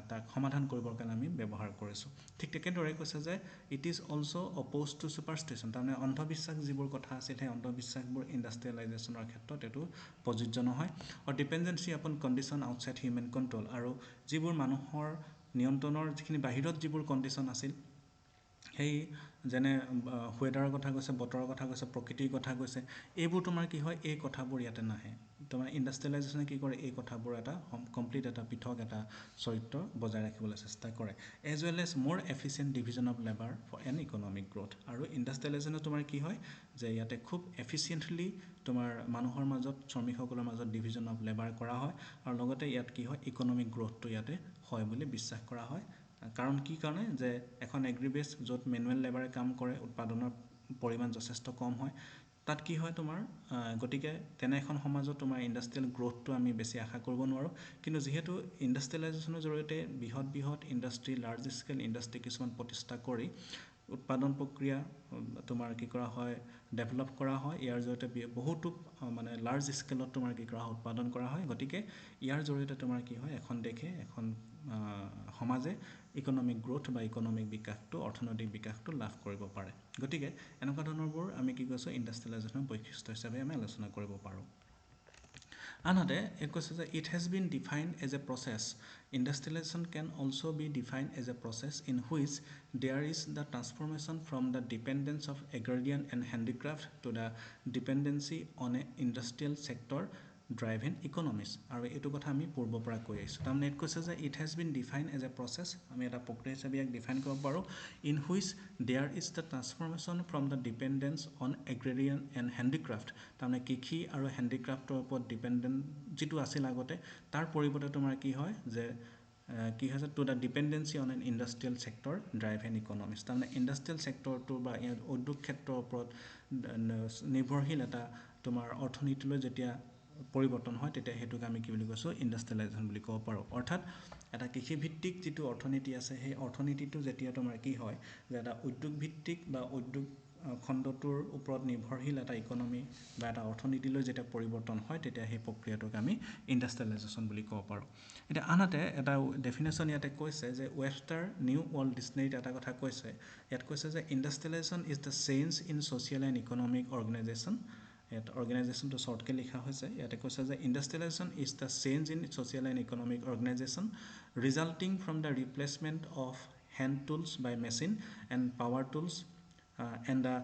তাক সমাধান কৰিবৰ কাৰণে আমি ব্যৱহাৰ কৰিছো ঠিক তেকেদৰে কৈছে যে ইট ইজ অলসো অপ'জড টু সুপাৰষ্টিশ্যন তাৰমানে অন্ধবিশ্বাস যিবোৰ কথা আছিল সেই অন্ধবিশ্বাসবোৰ ইণ্ডাষ্ট্ৰিয়েলাইজেশ্যনৰ ক্ষেত্ৰত এটো প্ৰযোজ্য নহয় আৰু ডিপেন্ডেন্সি আপন কন্ডিশন আউটসাইড হিউম্যান কন্ট্ৰোল আৰু যিবোৰ মানুহৰ নিয়ন্ত্ৰণৰ যিখিনি বাহিৰত যিবোৰ কন্ডিশন আছিল সেই যেনে ৱেডাৰৰ কথা কৈছে, বতৰৰ কথা কৈছে, প্ৰকৃতিৰ কথা কৈছে, এইবোৰ তোমাৰ কি হয় এই কথাবোৰ ইয়াতে নাহে। তোমাৰ ইণ্ডাষ্ট্ৰিয়েলাইজেশ্যনে কি কৰে, এই কথাবোৰ এটা কমপ্লিট এটা পৃথক এটা চৰিত্ৰ বজাই ৰাখিবলৈ চেষ্টা কৰে। As well as more efficient division of labour for an economic growth. আৰু ইণ্ডাষ্ট্ৰিয়েলাইজেশ্যনে তোমাৰ কি হয় যে ইয়াতে খুব এফিচিয়েণ্টলি তোমাৰ মানুহৰ মাজত, শ্ৰমিকসকলৰ মাজত ডিভিজন অফ লেবাৰ কৰা হয়, আৰু লগতে ইয়াত কি হয় ইকনমিক গ্ৰথটো ইয়াতে হয় বুলি বিশ্বাস কৰা হয়। কাৰণ কি কাৰণে, যে এখন এগ্ৰিবেছ য'ত মেনুৱেল লেবাৰে কাম কৰে, উৎপাদনৰ পৰিমাণ যথেষ্ট কম হয়, তাত কি হয় তোমাৰ গতিকে তেনে এখন সমাজত তোমাৰ ইণ্ডাষ্ট্ৰিয়েল গ্ৰথটো আমি বেছি আশা কৰিব নোৱাৰোঁ। কিন্তু যিহেতু ইণ্ডাষ্ট্ৰিয়েলাইজেশ্যনৰ জৰিয়তে বৃহৎ ইণ্ডাষ্ট্ৰি, লাৰ্জ স্কেল ইণ্ডাষ্ট্ৰি কিছুমান প্ৰতিষ্ঠা কৰি উৎপাদন প্ৰক্ৰিয়া তোমাৰ কি কৰা হয় ডেভেলপ কৰা হয়, ইয়াৰ জৰিয়তে বহুতো মানে লাৰ্জ স্কেলত তোমাৰ কি কৰা হয় উৎপাদন কৰা হয়। গতিকে ইয়াৰ জৰিয়তে তোমাৰ কি হয় এখন দেশে, এখন সমাজে ইকনমিক গ্ৰথ বা ইকনমিক বিকাশটো, অৰ্থনৈতিক বিকাশটো লাভ কৰিব পাৰে। গতিকে এনেকুৱা ধৰণৰবোৰ আমি কি কৈছোঁ ইণ্ডাষ্ট্ৰিয়েলাইজেশ্যনৰ বৈশিষ্ট্য হিচাপে আমি আলোচনা কৰিব পাৰোঁ। আনহাতে এই কৈছে যে it has been defined as a process. Industrialization can also be defined as a process in which there is the transformation from the dependence of agrarian and handicraft to the dependency on an industrial sector driven economies. আৰু এইটো কথা আমি পূৰ্বৰ পৰা কৈ আহিছোঁ। তাৰমানে এইটো কৈছে যে it has been defined as a process, আমি এটা প্ৰক্ৰিয়া হিচাপে ইয়াক ডিফাইন কৰিব পাৰোঁ। In which there is the transformation from the dependence on agrarian and handicraft. তাৰমানে কৃষি আৰু হেণ্ডিক্ৰাফ্টৰ ওপৰত ডিপেণ্ডেণ্ট যিটো আছিল আগতে, তাৰ পৰিৱৰ্তে তোমাৰ কি হয় যে কি হৈছে to the dependency on an industrial sector drive an economics. তাৰমানে ইণ্ডাষ্ট্ৰিয়েল ছেক্টৰটো বা উদ্যোগ ক্ষেত্ৰৰ ওপৰত নিৰ্ভৰশীল এটা তোমাৰ অৰ্থনীতিলৈ যেতিয়া পৰিৱৰ্তন হয়, তেতিয়া সেইটোক আমি কি বুলি কৈছোঁ ইণ্ডাষ্ট্ৰিয়েলাইজেশ্যন বুলি ক'ব পাৰোঁ। অৰ্থাৎ এটা কৃষিভিত্তিক যিটো অৰ্থনীতি আছে, সেই অৰ্থনীতিটো যেতিয়া তোমাৰ কি হয় যে এটা উদ্যোগভিত্তিক বা উদ্যোগ খণ্ডটোৰ ওপৰত নিৰ্ভৰশীল এটা ইকনমি বা এটা অৰ্থনীতিলৈ যেতিয়া পৰিৱৰ্তন হয়, তেতিয়া সেই প্ৰক্ৰিয়াটোক আমি ইণ্ডাষ্ট্ৰিয়েলাইজেশ্যন বুলি ক'ব পাৰোঁ। এতিয়া আনহাতে এটা ডেফিনেশ্যন ইয়াতে কৈছে যে ৱেবষ্টাৰ নিউ ৱৰ্ল্ড ডিক্সনেৰীত এটা কথা কৈছে, ইয়াত কৈছে যে industrialisation is the change in social and economic organisation. ইয়াত অৰ্গেনাইজেশ্যনটো শ্বৰ্টকৈ লিখা হৈছে। ইয়াতে কৈছে যে industrialisation is the change in social and economic organisation resulting from the replacement of hand tools by machine and power tools and the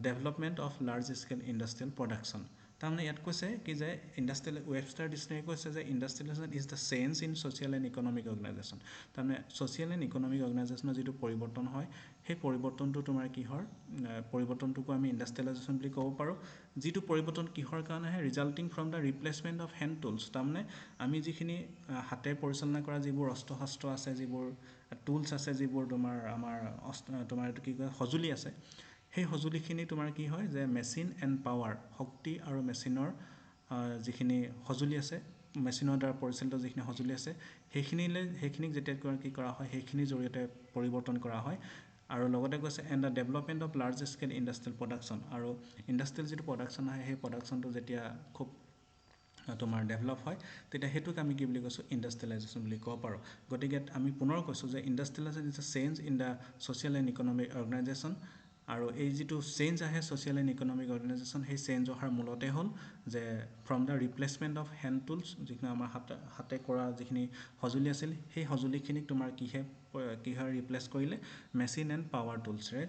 development of large scale industrial production. তাৰমানে ইয়াত কৈছে কি যে ইণ্ডাষ্ট্ৰিয়েল ৱেবষ্টাৰ ডিক্সনেৰী কৈছে যে industrialisation is the change in social and economic organisation. তাৰমানে social and economic অৰ্গেনাইজেশ্যনৰ যিটো পৰিৱৰ্তন হয়, সেই পৰিৱৰ্তনটো তোমাৰ কিহৰ পৰিৱৰ্তনটোকো আমি ইণ্ডাষ্ট্ৰিয়েলাইজেশ্যন বুলি ক'ব পাৰোঁ। যিটো পৰিৱৰ্তন কিহৰ কাৰণে হয়, resulting from the replacement of hand tools. তাৰমানে আমি যিখিনি হাতেৰে পৰিচালনা কৰা যিবোৰ অস্ত্ৰ শস্ত্ৰ আছে, যিবোৰ টুলছ আছে, যিবোৰ তোমাৰ আমাৰ তোমাৰ এইটো কি কয় সঁজুলি আছে, সেই সঁজুলিখিনি তোমাৰ কি হয় যে মেচিন এণ্ড পাৱাৰ, শক্তি আৰু মেচিনৰ যিখিনি সঁজুলি আছে, মেচিনৰ দ্বাৰা পৰিচালিত যিখিনি সঁজুলি আছে, সেইখিনিক যেতিয়া কি কৰা হয়, সেইখিনিৰ জৰিয়তে পৰিৱৰ্তন কৰা হয়। আৰু লগতে কৈছে and the development of large scale industrial production. আৰু ইণ্ডাষ্ট্ৰিয়েল যিটো প্ৰডাকশ্যন হয়, সেই প্ৰডাকশ্যনটো যেতিয়া খুব তোমাৰ ডেভেলপ হয়, তেতিয়া সেইটোক আমি কি বুলি কৈছোঁ ইণ্ডাষ্ট্ৰিয়েলাইজেশ্যন বুলি ক'ব পাৰোঁ। গতিকে আমি পুনৰ কৈছোঁ যে industrialisation is a change in the social and economic organisation. আৰু এই যিটো চেঞ্জ আহে ছ'চিয়েল এণ্ড ইকনমিক অৰ্গেনাইজেশ্যন, সেই চেঞ্জ অহাৰ মূলতে হ'ল যে from the replacement of hand tools, যিখিনি আমাৰ হাতে কৰা যিখিনি সঁজুলি আছিল, সেই সঁজুলিখিনিক তোমাৰ কিহে ৰিপ্লেচ কৰিলে, মেচিন এণ্ড পাৱাৰ টুলছেৰে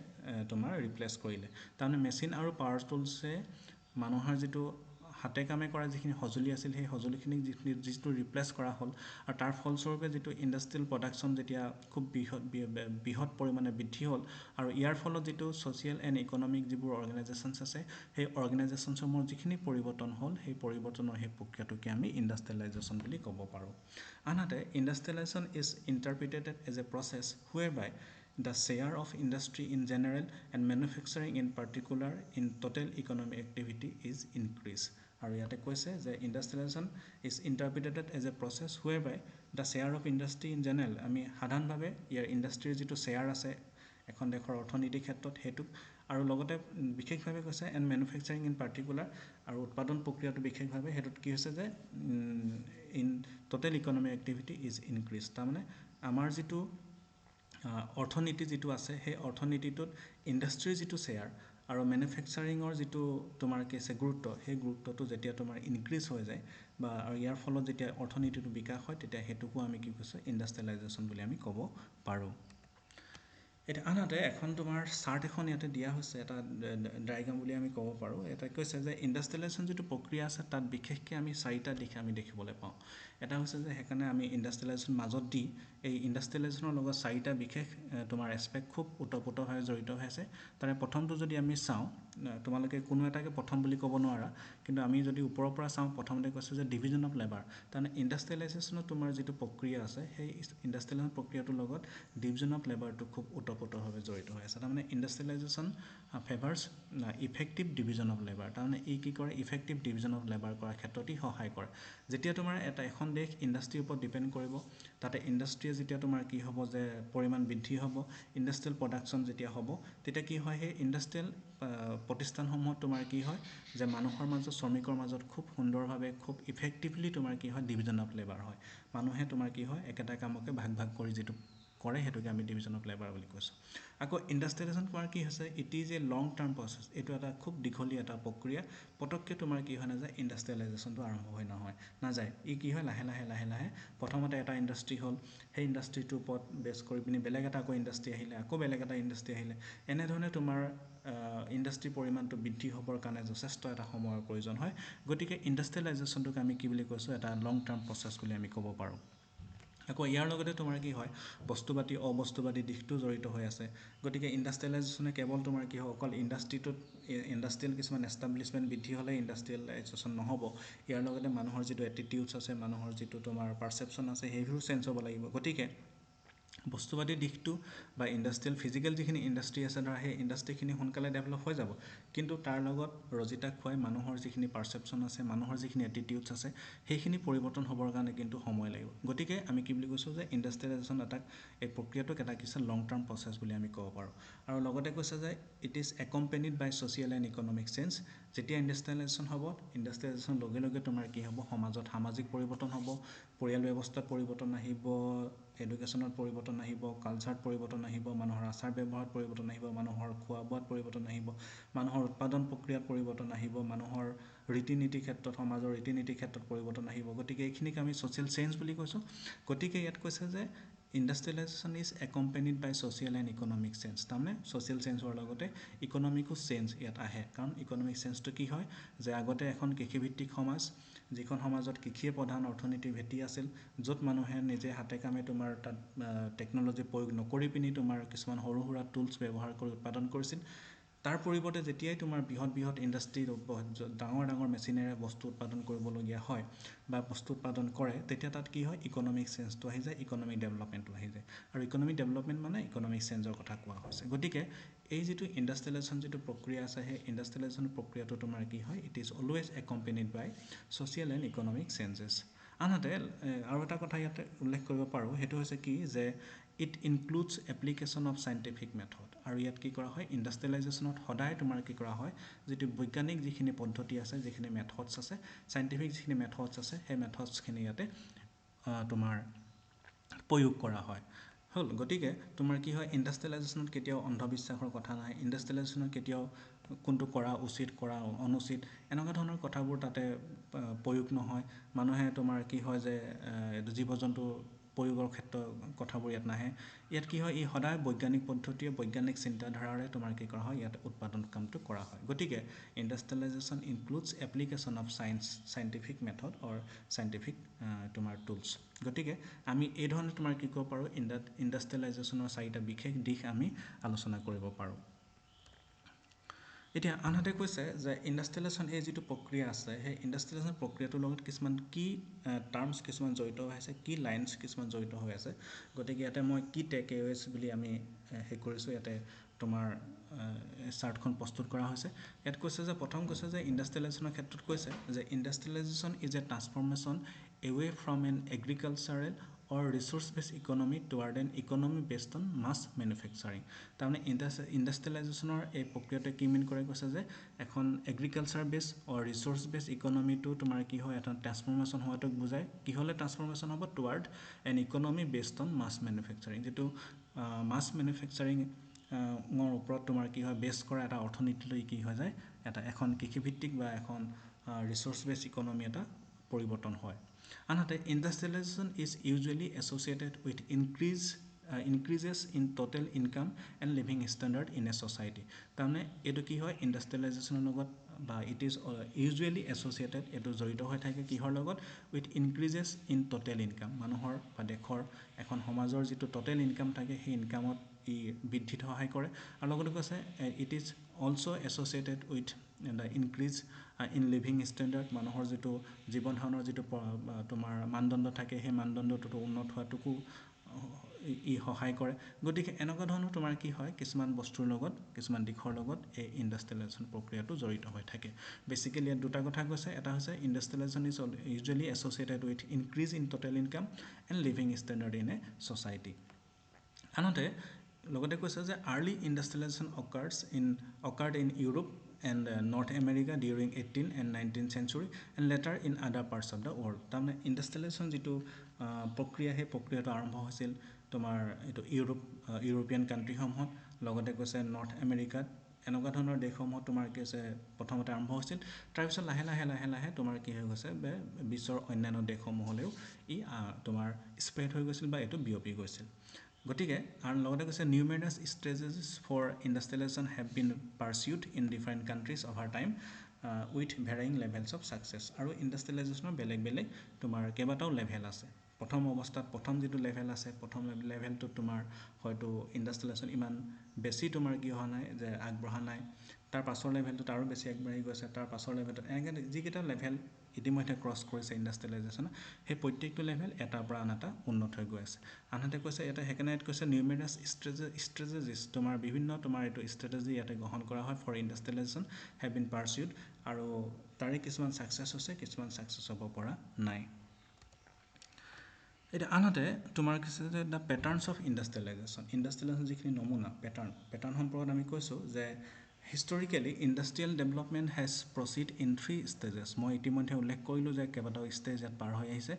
তোমাৰ ৰিপ্লেচ কৰিলে। তাৰমানে মেচিন আৰু পাৱাৰ টুলছে মানুহৰ যিটো হাতে কামে কৰা যিখিনি সঁজুলি আছিল, সেই সঁজুলিখিনিক যিটো ৰিপ্লেচ কৰা হ'ল, আৰু তাৰ ফলস্বৰূপে যিটো ইণ্ডাষ্ট্ৰিয়েল প্ৰডাকশ্যন যেতিয়া খুব বৃহৎ পৰিমাণে বৃদ্ধি হ'ল, আৰু ইয়াৰ ফলত যিটো ছ'চিয়েল এণ্ড ইকনমিক যিবোৰ অৰ্গেনাইজেশ্যনছ আছে, সেই অৰ্গেনাইজেশ্যনসমূহৰ যিখিনি পৰিৱৰ্তন হ'ল, সেই পৰিৱৰ্তনৰ সেই প্ৰক্ৰিয়াটোকে আমি ইণ্ডাষ্ট্ৰিয়েলাইজেশ্যন বুলি ক'ব পাৰোঁ। আনহাতে industrialisation is interpreted as a process where by the share of industry in general and manufacturing in particular in total economic activity is increased. আৰু ইয়াতে কৈছে যে industrialisation is interpreted as a process where by the share of industry in general. আমি সাধাৰণভাৱে ইয়াৰ ইণ্ডাষ্ট্ৰিৰ যিটো share আছে এখন দেশৰ অৰ্থনীতিৰ ক্ষেত্ৰত, সেইটোক আৰু লগতে বিশেষভাৱে কৈছে এণ্ড মেনুফেকচাৰিং ইন পাৰ্টিকুলাৰ, আৰু উৎপাদন প্ৰক্ৰিয়াটো বিশেষভাৱে সেইটোত কি হৈছে যে in total economic activity is increase. তাৰমানে আমাৰ যিটো অৰ্থনীতি যিটো আছে, সেই অৰ্থনীতিটোত ইণ্ডাষ্ট্ৰীৰ যিটো শ্বেয়াৰ আৰু মেনুফেকচাৰিঙৰ যিটো তোমাৰ কি আছে গুৰুত্ব, সেই গুৰুত্বটো যেতিয়া তোমাৰ ইনক্ৰিজ হৈ যায় বা আৰু ইয়াৰ ফলত যেতিয়া অৰ্থনীতিটো বিকাশ হয়, তেতিয়া সেইটোকো আমি কি কৈছোঁ ইণ্ডাষ্ট্ৰিয়েলাইজেশ্যন বুলি আমি ক'ব পাৰোঁ। এটা আনহাতে এখন তোমাৰ চাৰ্ট এখন ইয়াতে দিয়া হৈছে এটা ডায়গ্ৰাম বুলি আমি ক'ব পাৰোঁ। এটা কৈছে যে ইণ্ডাষ্ট্ৰিয়েলাইজেশ্যন যিটো প্ৰক্ৰিয়া আছে তাত বিশেষকৈ আমি চাৰিটা দিশ আমি দেখিবলৈ পাওঁ। এটা হৈছে যে সেইকাৰণে আমি ইণ্ডাষ্ট্ৰিয়েলাইজেশ্যন মাজত দি এই ইণ্ডাষ্ট্ৰিয়েলাইজেশ্যনৰ লগত চাৰিটা বিশেষ তোমাৰ এছপেক্ট খুব ওতঃপ্ৰোতভাৱে জড়িত হৈ আছে। তাৰে প্ৰথমটো যদি আমি চাওঁ, তোমালোকে কোনো এটাকে প্ৰথম বুলি ক'ব নোৱাৰা, কিন্তু আমি যদি ওপৰৰ পৰা চাওঁ প্ৰথমতে কৈছোঁ যে ডিভিজন অফ লেবাৰ। তাৰমানে ইণ্ডাষ্ট্ৰিয়েলাইজেশ্যনত তোমাৰ যিটো প্ৰক্ৰিয়া আছে সেই ইণ্ডাষ্ট্ৰিয়েলাইজেশ্যন প্ৰক্ৰিয়াটোৰ লগত ডিভিজন অফ লেবাৰটো খুব ওতঃপ্ৰোতভাৱে জড়িত হৈ আছে। তাৰমানে industrialisation ফেভাৰ্ছ effective division of labour. তাৰমানে ই কি কৰে, ইফেক্টিভ ডিভিজন অফ লেবাৰ কৰাৰ ক্ষেত্ৰত ই সহায় কৰে। যেতিয়া তোমাৰ এখন দেশ ইণ্ডাষ্ট্ৰিৰ ওপৰত ডিপেণ্ড কৰিব, তাতে ইণ্ডাষ্ট্ৰিয়ে যেতিয়া তোমাৰ কি হ'ব যে পৰিমাণ বৃদ্ধি হ'ব, ইণ্ডাষ্ট্ৰিয়েল প্ৰডাকশ্যন যেতিয়া হ'ব, তেতিয়া কি হয় সেই ইণ্ডাষ্ট্ৰিয়েল প্ৰতিষ্ঠানসমূহত তোমাৰ কি হয় যে মানুহৰ মাজত, শ্ৰমিকৰ মাজত খুব সুন্দৰভাৱে খুব ইফেক্টিভলি তোমাৰ কি হয় ডিভিজন অফ লেবাৰ হয়। মানুহে তোমাৰ কি হয় একেটা কামকে ভাগ ভাগ কৰি যিটো কৰে সেইটোকে আমি ডিভিজন অফ লেবাৰ বুলি কৈছোঁ। আকৌ ইণ্ডাষ্ট্ৰিয়েলাইজেশ্যন তোমাৰ কি হৈছে, it is a long term process. এইটো এটা খুব দীঘলীয়া এটা প্ৰক্ৰিয়া। পটককৈ তোমাৰ কি হয় নাযায়, ইণ্ডাষ্ট্ৰিয়েলাইজেশ্যনটো আৰম্ভ হৈ নাযায়। ই কি হয় লাহে লাহে প্ৰথমতে এটা ইণ্ডাষ্ট্ৰি হ'ল, সেই ইণ্ডাষ্ট্ৰিটোৰ ওপৰত বেছ কৰি পিনি বেলেগ এটা আকৌ ইণ্ডাষ্ট্ৰি আহিলে, আকৌ বেলেগ এটা ইণ্ডাষ্ট্ৰি আহিলে, এনেধৰণে তোমাৰ ইণ্ডাষ্ট্ৰিৰ পৰিমাণটো বৃদ্ধি হ'বৰ কাৰণে যথেষ্ট এটা সময়ৰ প্ৰয়োজন হয়। গতিকে ইণ্ডাষ্ট্ৰিয়েলাইজেশ্যনটোক আমি কি বুলি কৈছোঁ, এটা লং টাৰ্ম প্ৰচেছ বুলি আমি ক'ব পাৰোঁ। আকৌ ইয়াৰ লগতে তোমাৰ কি হয় বস্তুবাদী অবস্তুবাদী দিশটো জড়িত হৈ আছে। গতিকে ইণ্ডাষ্ট্ৰিয়েলাইজেশ্যনে কেৱল তোমাৰ কি হয় অকল ইণ্ডাষ্ট্ৰিয়েল কিছুমান এষ্টাব্লিছমেণ্ট বৃদ্ধি হ'লে ইণ্ডাষ্ট্ৰিয়েলাইজেশ্যন নহ'ব। ইয়াৰ লগতে মানুহৰ যিটো এটিটিউডছ আছে, মানুহৰ যিটো তোমাৰ পাৰচেপশ্যন আছে, সেইবোৰো চেঞ্জ হ'ব লাগিব। গতিকে বস্তুবাদী দিশটো বা ইণ্ডাষ্ট্ৰিয়েল ফিজিকেল যিখিনি ইণ্ডাষ্ট্ৰি আছে ধৰা, সেই ইণ্ডাষ্ট্ৰিখিনি সোনকালে ডেভেলপ হৈ যাব, কিন্তু তাৰ লগত ৰজিতা খুৱাই মানুহৰ যিখিনি পাৰচেপশ্যন আছে, মানুহৰ যিখিনি এটিটিউডছ আছে, সেইখিনি পৰিৱৰ্তন হ'বৰ কাৰণে কিন্তু সময় লাগিব। গতিকে আমি কি বুলি কৈছোঁ যে ইণ্ডাষ্ট্ৰিয়েলাইজেশ্যন এই প্ৰক্ৰিয়াটোক এটা কিছু লং টাৰ্ম প্ৰচেছ বুলি আমি ক'ব পাৰোঁ। আৰু লগতে কৈছে যে it is accompanied by social and economic change. যেতিয়া ইণ্ডাষ্ট্ৰিয়েলাইজেশ্যন হ'ব, ইণ্ডাষ্ট্ৰিয়েলাইজেশ্যনৰ লগে লগে তোমাৰ কি হ'ব, সমাজত সামাজিক পৰিৱৰ্তন হ'ব, পৰিয়াল ব্যৱস্থাত পৰিৱৰ্তন আহিব, এডুকেশ্যনত পৰিৱৰ্তন আহিব, কালচাৰত পৰিৱৰ্তন আহিব, মানুহৰ আচাৰ ব্যৱহাৰত পৰিৱৰ্তন আহিব, মানুহৰ খোৱা বোৱাত পৰিৱৰ্তন আহিব, মানুহৰ উৎপাদন প্ৰক্ৰিয়াত পৰিৱৰ্তন আহিব, মানুহৰ ৰীতি নীতিৰ ক্ষেত্ৰত, সমাজৰ ৰীতি নীতিৰ ক্ষেত্ৰত পৰিৱৰ্তন আহিব। গতিকে এইখিনিক আমি ছ'চিয়েল চেঞ্জ বুলি কৈছোঁ। গতিকে ইয়াত কৈছে যে industrialisation is accompanied by social and economic change. তাৰমানে ছ'চিয়েল চেঞ্জ হোৱাৰ লগতে ইকনমিকো চেঞ্জ ইয়াত আহে। কাৰণ ইকনমিক চেঞ্জটো কি হয় যে আগতে এখন কৃষিভিত্তিক সমাজ, যিখন সমাজত কৃষিয়ে প্ৰধান অৰ্থনীতিৰ ভেটি আছিল, য'ত মানুহে নিজে হাতে কামে তোমাৰ তাত টেকন'লজি প্ৰয়োগ নকৰি পিনি তোমাৰ কিছুমান সৰু সুৰা টুলছ ব্যৱহাৰ কৰি উৎপাদন কৰিছিল। তাৰ পৰিৱৰ্তে যেতিয়াই তোমাৰ বৃহৎ ইণ্ডাষ্ট্ৰি, ডাঙৰ মেচিনেৰে বস্তু উৎপাদন কৰিবলগীয়া হয় বা বস্তু উৎপাদন কৰে, তেতিয়া তাত কি হয় ইকনমিক চেঞ্জটো আহি যায়, ইকনমিক ডেভেলপমেণ্টটো আহি যায়। আৰু ইকনমিক ডেভেলপমেণ্ট মানে ইকনমিক চেঞ্জৰ কথা কোৱা হৈছে। গতিকে এই যিটো ইণ্ডাষ্ট্ৰিয়েলাইজেশ্যন যিটো প্ৰক্ৰিয়া আছে, সেই ইণ্ডাষ্ট্ৰিয়েলাইজেশ্যন প্ৰক্ৰিয়াটো তোমাৰ কি হয়, it is always accompanied by social and economic changes. আনহাতে আৰু এটা কথা ইয়াতে উল্লেখ কৰিব পাৰোঁ, সেইটো হৈছে কি যে it includes application of scientific method. আৰু ইয়াত কি কৰা হয়, ইণ্ডাষ্ট্ৰিয়েলাইজেশ্যনত সদায় তোমাৰ কি কৰা হয়, যিটো বৈজ্ঞানিক যিখিনি পদ্ধতি আছে, যিখিনি মেথডছ আছে, চাইণ্টিফিক যিখিনি মেথডছ আছে, সেই মেথডছখিনি ইয়াতে তোমাৰ প্ৰয়োগ কৰা হয় হ'ল। গতিকে তোমাৰ কি হয় ইণ্ডাষ্ট্ৰিয়েলাইজেশ্যনত কেতিয়াও অন্ধবিশ্বাসৰ কথা নাই, ইণ্ডাষ্ট্ৰিয়েলাইজেশ্যনত কেতিয়াও কোনটো কৰা উচিত, কৰা অনুচিত, এনেকুৱা ধৰণৰ কথাবোৰ তাতে প্ৰয়োগ নহয়। মানুহে তোমাৰ কি হয় যে জীৱ জন্তু প্ৰয়োগৰ ক্ষেত্ৰত কথাবোৰ ইয়াত নাহে। ইয়াত কি হয়, ই সদায় বৈজ্ঞানিক পদ্ধতিয়ে, বৈজ্ঞানিক চিন্তাধাৰাৰে তোমাৰ কি কৰা হয়, ইয়াত উৎপাদন কামটো কৰা হয়। গতিকে industrialisation includes application of scientific method or scientific তোমাৰ টুলছ। গতিকে আমি এই ধৰণে তোমাৰ কি কৰিব পাৰোঁ, ইণ্ডাষ্ট্ৰিয়েলাইজেশ্যনৰ চাৰিটা বিশেষ দিশ আমি আলোচনা কৰিব পাৰোঁ। এতিয়া আনহাতে কৈছে যে ইণ্ডাষ্ট্ৰিয়েলাইজেশ্যন এই যিটো প্ৰক্ৰিয়া আছে, সেই ইণ্ডাষ্ট্ৰিয়েলাইজেশ্যন প্ৰক্ৰিয়াটোৰ লগত কিছুমান কি টাৰ্মছ কিছুমান জড়িত হৈ আছে, কি লাইনছ কিছুমান জড়িত হৈ আছে। গতিকে ইয়াতে মই কি টেকএৱেজ বুলি আমি কৰিছোঁ, ইয়াতে তোমাৰ চাৰ্টখন প্ৰস্তুত কৰা হৈছে। ইয়াত কৈছে যে প্ৰথম কৈছে যে ইণ্ডাষ্ট্ৰিয়েলাইজেশ্যনৰ ক্ষেত্ৰত কৈছে যে industrialisation is a transformation away from an agricultural or resource based economy toward an economy based on mass manufacturing. তাৰমানে ইণ্ডাষ্ট্ৰিয়েলাইজেশ্যনৰ এই প্ৰক্ৰিয়াটোৱে কি মিন কৰে, কৈছে যে এখন এগ্ৰিকালচাৰ বেছ অৰ ৰিচোৰ্চ বেছ ইকনমিটো তোমাৰ কি হয়, এটা ট্ৰান্সফৰ্মেশ্যন হোৱাটোক বুজায়। কিহলে ট্ৰান্সফৰ্মেশ্যন হ'ব, toward an economy based on mass manufacturing. যিটো মাছ মেনুফেকচাৰিঙৰ ওপৰত তোমাৰ কি হয় বেছ কৰা এটা অৰ্থনীতিলৈ কি হৈ যায়, এখন কৃষিভিত্তিক বা এখন ৰিচোৰ্চ বেছ ইকনমি এটা পৰিৱৰ্তন হয়। আনহাতে industrialisation is usually associated with increase increases in total income and living standard in a society. তাৰমানে এইটো কি হয় ইণ্ডাষ্ট্ৰিয়েলাইজেশ্যনৰ লগত বা ইট ইজ ইউজুৱেলি এছ'চিয়েটেড এইটো জড়িত হৈ থাকে কিহৰ লগত with increases in total income মানুহৰ বা দেশৰ এখন সমাজৰ যিটো টোটেল ইনকাম থাকে সেই ইনকামত ই বৃদ্ধিত সহায় কৰে আৰু লগতে কৈছে it is also' associated with the increase in living standard মানুহৰ যিটো জীৱন ধাৰণৰ যিটো তোমাৰ মানদণ্ড থাকে সেই মানদণ্ডটো উন্নত হোৱাটোকো ই সহায় কৰে গতিকে এনেকুৱা ধৰণৰ তোমাৰ কি হয় কিছুমান বস্তুৰ লগত কিছুমান দিশৰ লগত এই ইণ্ডাষ্ট্ৰিয়েলাইজেশ্যন প্ৰক্ৰিয়াটো জড়িত হৈ থাকে বেচিকেলি ইয়াত দুটা কথা কৈছে এটা হৈছে industrialisation is usually associated with increase in total income and living standard in a society আনহাতে লগতে কৈছে যে early industrialisation occurred in Europe and North America during 18th and 19th century and later in other parts of the world. তাৰমানে industrialisation যিটো প্ৰক্ৰিয়া সেই প্ৰক্ৰিয়াটো আৰম্ভ হৈছিল তোমাৰ এইটো ইউৰোপিয়ান কাণ্ট্ৰিসমূহত লগতে কৈছে নৰ্থ আমেৰিকাত এনেকুৱা ধৰণৰ দেশসমূহত তোমাৰ কি হৈছে প্ৰথমতে আৰম্ভ হৈছিল তাৰপিছত লাহে লাহে তোমাৰ কি হৈ গৈছে বিশ্বৰ অন্যান্য দেশসমূহলৈও ই তোমাৰ স্প্ৰেড হৈ গৈছিল বা এইটো বিয়পি গৈছিল গতিকে আৰু লগতে কৈছে numerous strategies for industrialisation have been pursued in different countries over time with varying levels of success আৰু ইণ্ডাষ্ট্ৰিয়েলাইজেশ্যনৰ বেলেগ তোমাৰ কেইবাটাও লেভেল আছে প্ৰথম অৱস্থাত প্ৰথম যিটো লেভেল আছে প্ৰথম লেভেলটোত তোমাৰ হয়তো ইণ্ডাষ্ট্ৰিয়েলাইজেশ্যন ইমান বেছি তোমাৰ কি হোৱা নাই যে আগবঢ়া নাই তাৰ পাছৰ লেভেলটোত আৰু বেছি আগবাঢ়ি গৈছে তাৰ পাছৰ লেভেলটোত এনেকৈ যিকেইটা লেভেল ইতিমধ্যে ক্ৰছ কৰিছে ইণ্ডাষ্ট্ৰিয়েলাইজেশ্যন সেই প্ৰত্যেকটো লেভেল এটাৰ পৰা আন এটা উন্নত হৈ গৈ আছে আনহাতে কৈছে এটা সেইকাৰণে ইয়াত কৈছে নিউমেৰাছ ষ্ট্ৰেটেজিছ তোমাৰ বিভিন্ন তোমাৰ এইটো ষ্ট্ৰেটেজি ইয়াতে গ্ৰহণ কৰা হয় ফৰ ইণ্ডাষ্ট্ৰিয়েলাইজেশ্যন হেভ বিন পাৰ্চিউড আৰু তাৰে কিছুমান ছাকচেছ হৈছে কিছুমান ছাকচেছ হ'ব পৰা নাই এতিয়া আনহাতে তোমাৰ কৈছে যে দ্য পেটাৰ্নছ অফ ইণ্ডাষ্ট্ৰিয়েলাইজেশ্যন যিখিনি নমুনা পেটাৰ্ণ সম্পৰ্কত আমি কৈছোঁ যে historically industrial development has proceed in 3 stages মই ইতিমধ্যে উল্লেখ কৰিলোঁ যে কেইবাটাও ষ্টেজ ইয়াত পাৰ হৈ আহিছে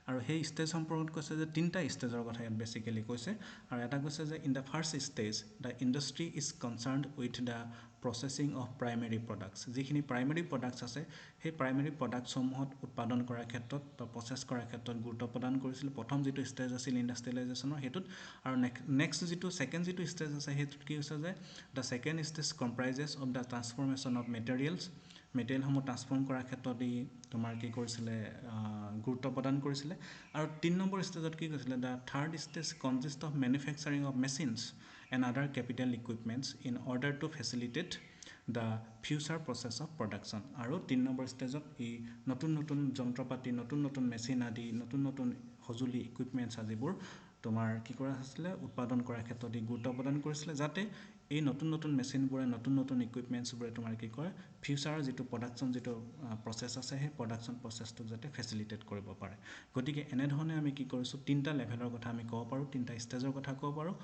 আৰু সেই ষ্টেজ সম্পৰ্কত কৈছে যে 3টা ষ্টেজৰ কথা ইয়াত বেচিকেলি কৈছে আৰু এটা কৈছে যে in the first stage the industry is concerned with the processing of primary products যিখিনি প্ৰাইমেৰী প্ৰডাক্টছ আছে সেই প্ৰাইমেৰী প্ৰডাক্টছসমূহত উৎপাদন কৰাৰ ক্ষেত্ৰত বা প্ৰচেছ কৰাৰ ক্ষেত্ৰত গুৰুত্ব প্ৰদান কৰিছিল প্ৰথম যিটো ষ্টেজ আছিল ইণ্ডাষ্ট্ৰিয়েলাইজেশ্যনৰ সেইটোত আৰু নেক্সট যিটো ছেকেণ্ড যিটো ষ্টেজ আছে সেইটোত কি হৈছে যে the second stage comprises of the transformation of মেটেৰিয়েলসমূহ ট্ৰান্সফৰ্ম কৰাৰ ক্ষেত্ৰত ই তোমাৰ কি কৰিছিলে গুৰুত্ব প্ৰদান কৰিছিলে আৰু 3 নম্বৰ ষ্টেজত কি কৈছিলে the third stage consist of manufacturing of machines and other capital equipments in order to facilitate the future process of production আৰু 3 নম্বৰ ষ্টেজত ই নতুন যন্ত্ৰপাতি নতুন মেচিন আদি নতুন সঁজুলি ইকুইপমেণ্টছ আদিবোৰ তোমাৰ কি কৰা হৈছিলে উৎপাদন কৰাৰ ক্ষেত্ৰত ই গুৰুত্ব প্ৰদান কৰিছিলে যাতে এই নতুন মেচিনবোৰে নতুন ইকুইপমেণ্টছবোৰে তোমাৰ কি কৰে ফিউচাৰৰ যিটো প্ৰডাকশ্যন যিটো প্ৰচেছ আছে সেই প্ৰডাকশ্যন প্ৰচেছটোক যাতে ফেচিলিটেট কৰিব পাৰে গতিকে এনেধৰণে আমি কি কৰিছোঁ 3টা লেভেলৰ কথা আমি ক'ব পাৰোঁ 3টা ষ্টেজৰ কথা ক'ব পাৰোঁ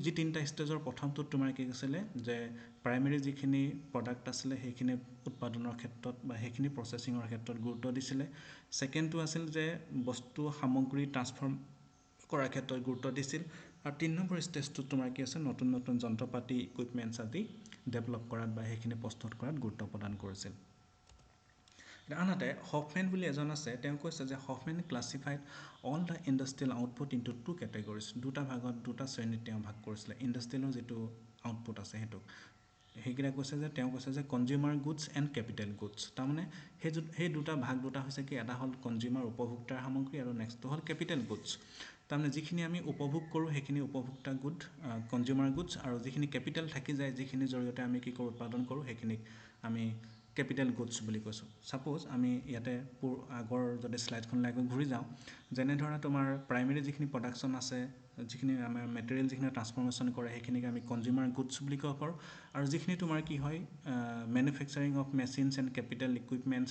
যি 3টা ষ্টেজৰ প্ৰথমটোত তোমাৰ কি কৈছিলে যে প্ৰাইমেৰী যিখিনি প্ৰডাক্ট আছিলে সেইখিনি উৎপাদনৰ ক্ষেত্ৰত বা সেইখিনি প্ৰচেছিঙৰ ক্ষেত্ৰত গুৰুত্ব দিছিলে ছেকেণ্ডটো আছিল যে বস্তু সামগ্ৰী ট্ৰান্সফৰ্ম কৰাৰ ক্ষেত্ৰত গুৰুত্ব দিছিল আৰু 3 নম্বৰ ষ্টেজটোত তোমাৰ কি আছে নতুন যন্ত্ৰপাতি ইকুইপমেণ্টছ আদি ডেভেলপ কৰাত বা সেইখিনি প্ৰস্তুত কৰাত গুৰুত্ব প্ৰদান কৰিছিল আনহাতে হফমেন বুলি এজন আছে তেওঁ কৈছে যে Hoffman classified all the industrial output into 2 categories দুটা ভাগত দুটা শ্ৰেণীত তেওঁ ভাগ কৰিছিলে ইণ্ডাষ্ট্ৰিয়েলৰ যিটো আউটপুট আছে সেইটোক সেইকেইটা কৈছে যে তেওঁ কৈছে যে consumer goods and capital goods তাৰমানে সেই দুটা হৈছে কি এটা হ'ল কনজিউমাৰ উপভোক্তাৰ সামগ্ৰী আৰু নেক্সটটো হ'ল কেপিটেল গুডছ তাৰমানে যিখিনি আমি উপভোগ কৰোঁ সেইখিনি উপভোক্তা গুড কনজিউমাৰ গুডছ আৰু যিখিনি কেপিটেল থাকি যায় যিখিনিৰ জৰিয়তে আমি কি কৰোঁ উৎপাদন কৰোঁ সেইখিনিক আমি কেপিটেল গুডছ বুলি কৈছোঁ ছাপ'জ আমি ইয়াতে আগৰ যদি শ্লাইডখনলৈ আকৌ ঘূৰি যাওঁ যেনে ধৰা তোমাৰ প্ৰাইমেৰী যিখিনি প্ৰডাকশ্যন আছে যিখিনি আমাৰ মেটেৰিয়েল যিখিনি ট্ৰান্সফৰ্মেশ্যন কৰে সেইখিনিক আমি কনজিউমাৰ গুডছ বুলি ক'ব পাৰোঁ আৰু যিখিনি তোমাৰ কি হয় manufacturing of machines and capital equipments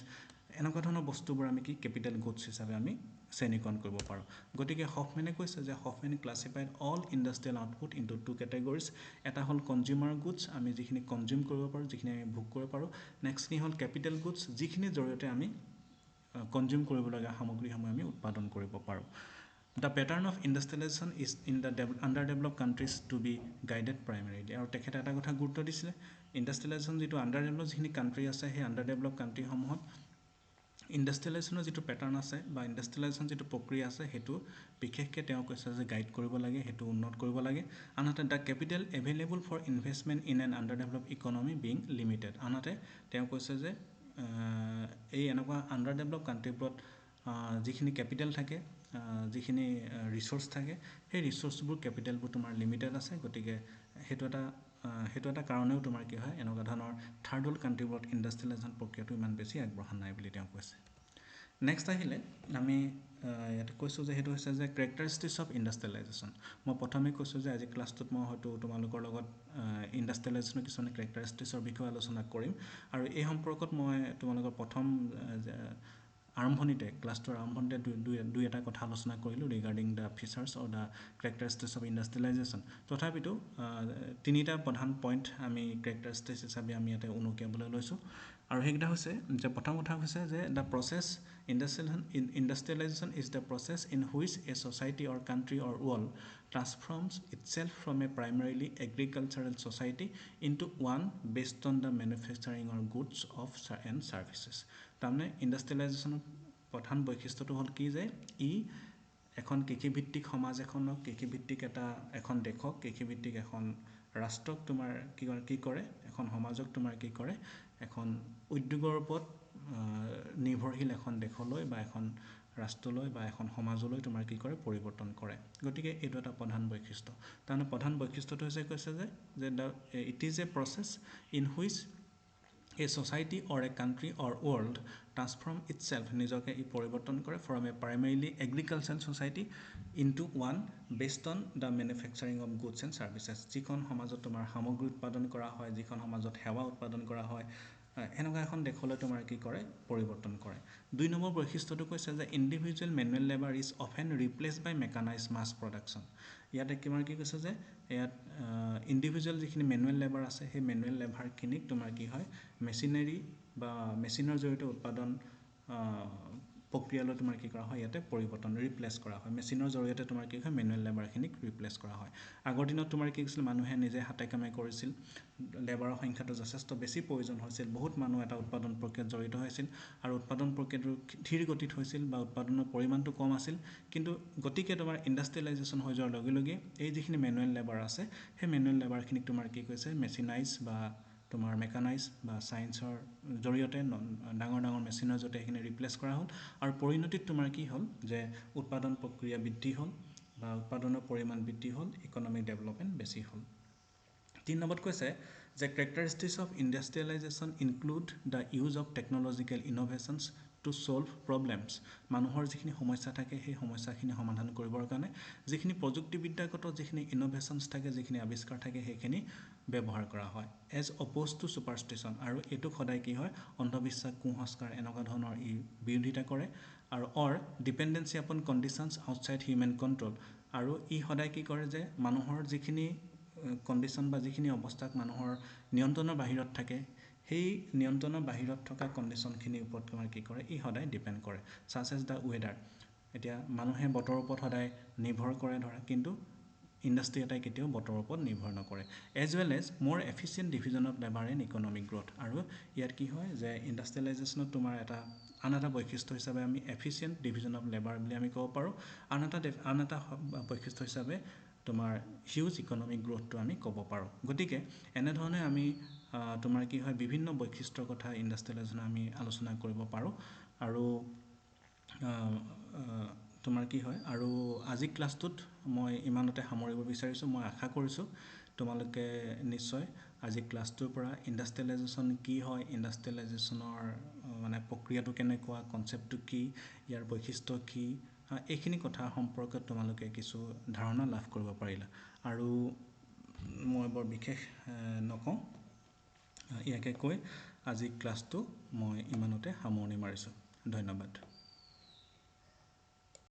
এনেকুৱা ধৰণৰ বস্তুবোৰ আমি কি কেপিটেল গুডছ হিচাপে আমি শ্ৰেণীকৰণ কৰিব পাৰোঁ গতিকে হফমেনে কৈছে যে হফমেনে classified all industrial output into 2 categories এটা হ'ল কনজিউমাৰ গুডছ আমি যিখিনি কনজিউম কৰিব পাৰোঁ যিখিনি আমি ভোগ কৰিব পাৰোঁ নেক্সটখিনি হ'ল কেপিটেল গুডছ যিখিনিৰ জৰিয়তে আমি কনজিউম কৰিবলগীয়া সামগ্ৰীসমূহ আমি উৎপাদন কৰিব পাৰোঁ the pattern of industrialisation is in the under develop countries to be guided primarily আৰু তেখেতে এটা কথা গুৰুত্ব দিছিলে ইণ্ডাষ্ট্ৰিয়েলাইজেশ্যন যিটো আণ্ডাৰ ডেভেলপ যিখিনি কাণ্ট্ৰি আছে সেই আণ্ডাৰ ডেভেলপ কাণ্ট্ৰিসমূহত ইণ্ডাষ্ট্ৰিয়েলাইজেশ্যনৰ যিটো পেটাৰ্ণ আছে বা ইণ্ডাষ্ট্ৰিয়েলাইজেশ্যন যিটো প্ৰক্ৰিয়া আছে সেইটো বিশেষকৈ তেওঁ কৈছে যে গাইড কৰিব লাগে, সেইটো উন্নত কৰিব লাগে। আনহাতে the capital available for investment in an under develop economy being limited. আনহাতে তেওঁ কৈছে যে এই এনেকুৱা আণ্ডাৰ ডেভেলপ কাণ্ট্ৰিবোৰত যিখিনি কেপিটেল থাকে, যিখিনি ৰিচ'ৰ্চ থাকে, সেই ৰিচ'ৰ্চবোৰ কেপিটেলবোৰ তোমাৰ লিমিটেড আছে। গতিকে সেইটো এটা কাৰণেও তোমাৰ কি হয় এনেকুৱা ধৰণৰ থাৰ্ড ৱৰ্ল্ড কাণ্ট্ৰিবোৰত ইণ্ডাষ্ট্ৰিয়েলাইজেশ্যন প্ৰক্ৰিয়াটো ইমান বেছি আগবঢ়া নাই বুলি তেওঁ কৈছে। নেক্সট আহিলে আমি ইয়াতে কৈছোঁ যে সেইটো হৈছে যে কেৰেক্টাৰিষ্টিক্স অফ ইণ্ডাষ্ট্ৰিয়েলাইজেশ্যন। মই প্ৰথমে কৈছোঁ যে আজি ক্লাছটোত মই হয়তো তোমালোকৰ লগত ইণ্ডাষ্ট্ৰিয়েলাইজেশ্যনৰ কিছুমান কেৰেক্টাৰিষ্টিক্সৰ বিষয়ে আলোচনা কৰিম, আৰু এই সম্পৰ্কত মই তোমালোকৰ প্ৰথম আৰম্ভণিতে ক্লাছটোৰ আৰম্ভণিতে দুই এটা কথা আলোচনা কৰিলোঁ regarding the features or the characteristics of industrialisation. তথাপিতো তিনিটা প্ৰধান পইণ্ট আমি কেৰেক্টাৰিষ্টিক্স হিচাপে আমি ইয়াতে উনুকিয়াবলৈ লৈছোঁ, আৰু সেইকেইটা হৈছে যে প্ৰথম কথা হৈছে যে the process industrialisation is the process in which a society or country or world transforms itself from a primarily agricultural society into one based on the manufacturing or goods of and services. তাৰমানে ইণ্ডাষ্ট্ৰিয়েলাইজেশ্যনৰ প্ৰধান বৈশিষ্ট্যটো হ'ল কি যে ই এখন কৃষিভিত্তিক সমাজ এখনক, কৃষিভিত্তিক এখন দেশক, কৃষিভিত্তিক এখন ৰাষ্ট্ৰক তোমাৰ কি কৰে, এখন সমাজক তোমাৰ কি কৰে, এখন উদ্যোগৰ ওপৰত নিৰ্ভৰশীল এখন দেশলৈ বা এখন ৰাষ্ট্ৰলৈ বা এখন সমাজলৈ তোমাৰ কি কৰে, পৰিৱৰ্তন কৰে। গতিকে এইটো এটা প্ৰধান বৈশিষ্ট্য। তাৰমানে প্ৰধান বৈশিষ্ট্যটো হৈছে কৈছে যে it is a process in which a society or a country or world transform itself, নিজকে ই পৰিৱৰ্তন কৰে from a primarily agricultural society into one based on the manufacturing of goods and services. যিখন সমাজত তোমাৰ সামগ্ৰী উৎপাদন কৰা হয়, যিখন সমাজত সেৱা উৎপাদন কৰা হয়, এনেকুৱা এখন দেশলৈ তোমাৰ কি কৰে, পৰিৱৰ্তন কৰে। 2 নম্বৰ বৈশিষ্ট্যটো কৈছে যে individual manual labour is often replace by mechanize mass production. ইয়াতে তোমাৰ কি কৈছে যে ইয়াত ইণ্ডিভিজুৱেল যিখিনি মেনুৱেল লেবাৰ আছে, সেই মেনুৱেল লেবাৰখিনিক তোমাৰ কি হয় মেচিনাৰী বা মেচিনৰ জৰিয়তে উৎপাদন প্ৰক্ৰিয়ালৈ তোমাৰ কি কৰা হয়, ইয়াতে পৰিৱৰ্তন ৰিপ্লেচ কৰা হয়। মেচিনৰ জৰিয়তে তোমাৰ কি হয় মেনুৱেল লেবাৰখিনিক ৰিপ্লেচ কৰা হয়। আগৰ দিনত তোমাৰ কি হৈছিল, মানুহে নিজে হাতে কামে কৰিছিল, লেবাৰৰ সংখ্যাটো যথেষ্ট বেছি প্ৰয়োজন হৈছিল, বহুত মানুহ এটা উৎপাদন প্ৰক্ৰিয়াত জড়িত হৈছিল, আৰু উৎপাদন প্ৰক্ৰিয়াটো ধীৰ গতিত হৈছিল বা উৎপাদনৰ পৰিমাণটো কম আছিল। কিন্তু গতিকে তোমাৰ ইণ্ডাষ্ট্ৰিয়েলাইজেশ্যন হৈ যোৱাৰ লগে লগে এই যিখিনি মেনুৱেল লেবাৰ আছে, সেই মেনুৱেল লেবাৰখিনিক তোমাৰ কি কৈছে মেচিনাইজ বা তোমাৰ মেকানাইজ বা ছায়েন্সৰ জৰিয়তে ডাঙৰ ডাঙৰ মেচিনৰ জৰিয়তে সেইখিনি ৰিপ্লেচ কৰা হ'ল, আৰু পৰিণতিত তোমাৰ কি হ'ল যে উৎপাদন প্ৰক্ৰিয়া বৃদ্ধি হ'ল বা উৎপাদনৰ পৰিমাণ বৃদ্ধি হ'ল, ইকনমিক ডেভেলপমেণ্ট বেছি হ'ল। 3 নম্বৰত কৈছে যে characteristics of industrialisation include the use of technological innovations to solve problems. মানুহৰ যিখিনি সমস্যা থাকে সেই সমস্যাখিনি সমাধান কৰিবৰ কাৰণে যিখিনি প্ৰযুক্তিবিদ্যাগত যিখিনি ইন'ভেশ্যনছ থাকে, যিখিনি আৱিষ্কাৰ থাকে, সেইখিনি ব্যৱহাৰ কৰা হয় এজ অপ'জ টু ছুপাৰষ্টিশ্যন। আৰু এইটোক সদায় কি হয় অন্ধবিশ্বাস, কুসংস্কাৰ এনেকুৱা ধৰণৰ ই বিৰোধিতা কৰে, আৰু ডিপেণ্ডেঞ্চি আপন কণ্ডিশ্যনছ আউটছাইড হিউমেন কণ্ট্ৰল। আৰু ই সদায় কি কৰে যে মানুহৰ যিখিনি কণ্ডিশ্যন বা যিখিনি অৱস্থাক মানুহৰ নিয়ন্ত্ৰণৰ বাহিৰত থাকে, সেই নিয়ন্ত্ৰণৰ বাহিৰত থকা কণ্ডিশ্যনখিনিৰ ওপৰত তোমাৰ কি কৰে, ই সদায় ডিপেণ্ড কৰে। ছাচ এজ দ্য ৱেডাৰ, এতিয়া মানুহে বতৰৰ ওপৰত সদায় নিৰ্ভৰ কৰে ধৰা, কিন্তু ইণ্ডাষ্ট্ৰি এটাই কেতিয়াও বতৰৰ ওপৰত নিৰ্ভৰ নকৰে। As well as more efficient division of labour and economic growth. আৰু ইয়াত কি হয় যে ইণ্ডাষ্ট্ৰিয়েলাইজেশ্যনত তোমাৰ আন এটা বৈশিষ্ট্য হিচাপে আমি এফিচিয়েণ্ট ডিভিজন অফ লেবাৰ বুলি আমি ক'ব পাৰোঁ। আন এটা বৈশিষ্ট্য হিচাপে তোমাৰ হিউজ ইকনমিক গ্ৰথটো আমি ক'ব পাৰোঁ। গতিকে এনেধৰণে আমি তোমাৰ কি হয় বিভিন্ন বৈশিষ্ট্যৰ কথা ইণ্ডাষ্ট্ৰিয়েলাইজেশ্যন আমি আলোচনা কৰিব পাৰোঁ। আৰু তোমাৰ কি হয়, আৰু আজি ক্লাছটোত মই ইমানতে সামৰিব বিচাৰিছোঁ। মই আশা কৰিছোঁ তোমালোকে নিশ্চয় আজি ক্লাছটোৰ পৰা ইণ্ডাষ্ট্ৰিয়েলাইজেশ্যন কি হয়, ইণ্ডাষ্ট্ৰিয়েলাইজেশ্যনৰ মানে প্ৰক্ৰিয়াটো কেনেকুৱা, কনচেপ্টটো কি, ইয়াৰ বৈশিষ্ট্য কি, এইখিনি কথা সম্পৰ্কত তোমালোকে কিছু ধাৰণা লাভ কৰিব পাৰিলা। আৰু মই বৰ বিশেষ নকওঁ, ইয়াকে কৈ আজি ক্লাছটো মই ইমানতে সামৰণি মাৰিছোঁ। ধন্যবাদ।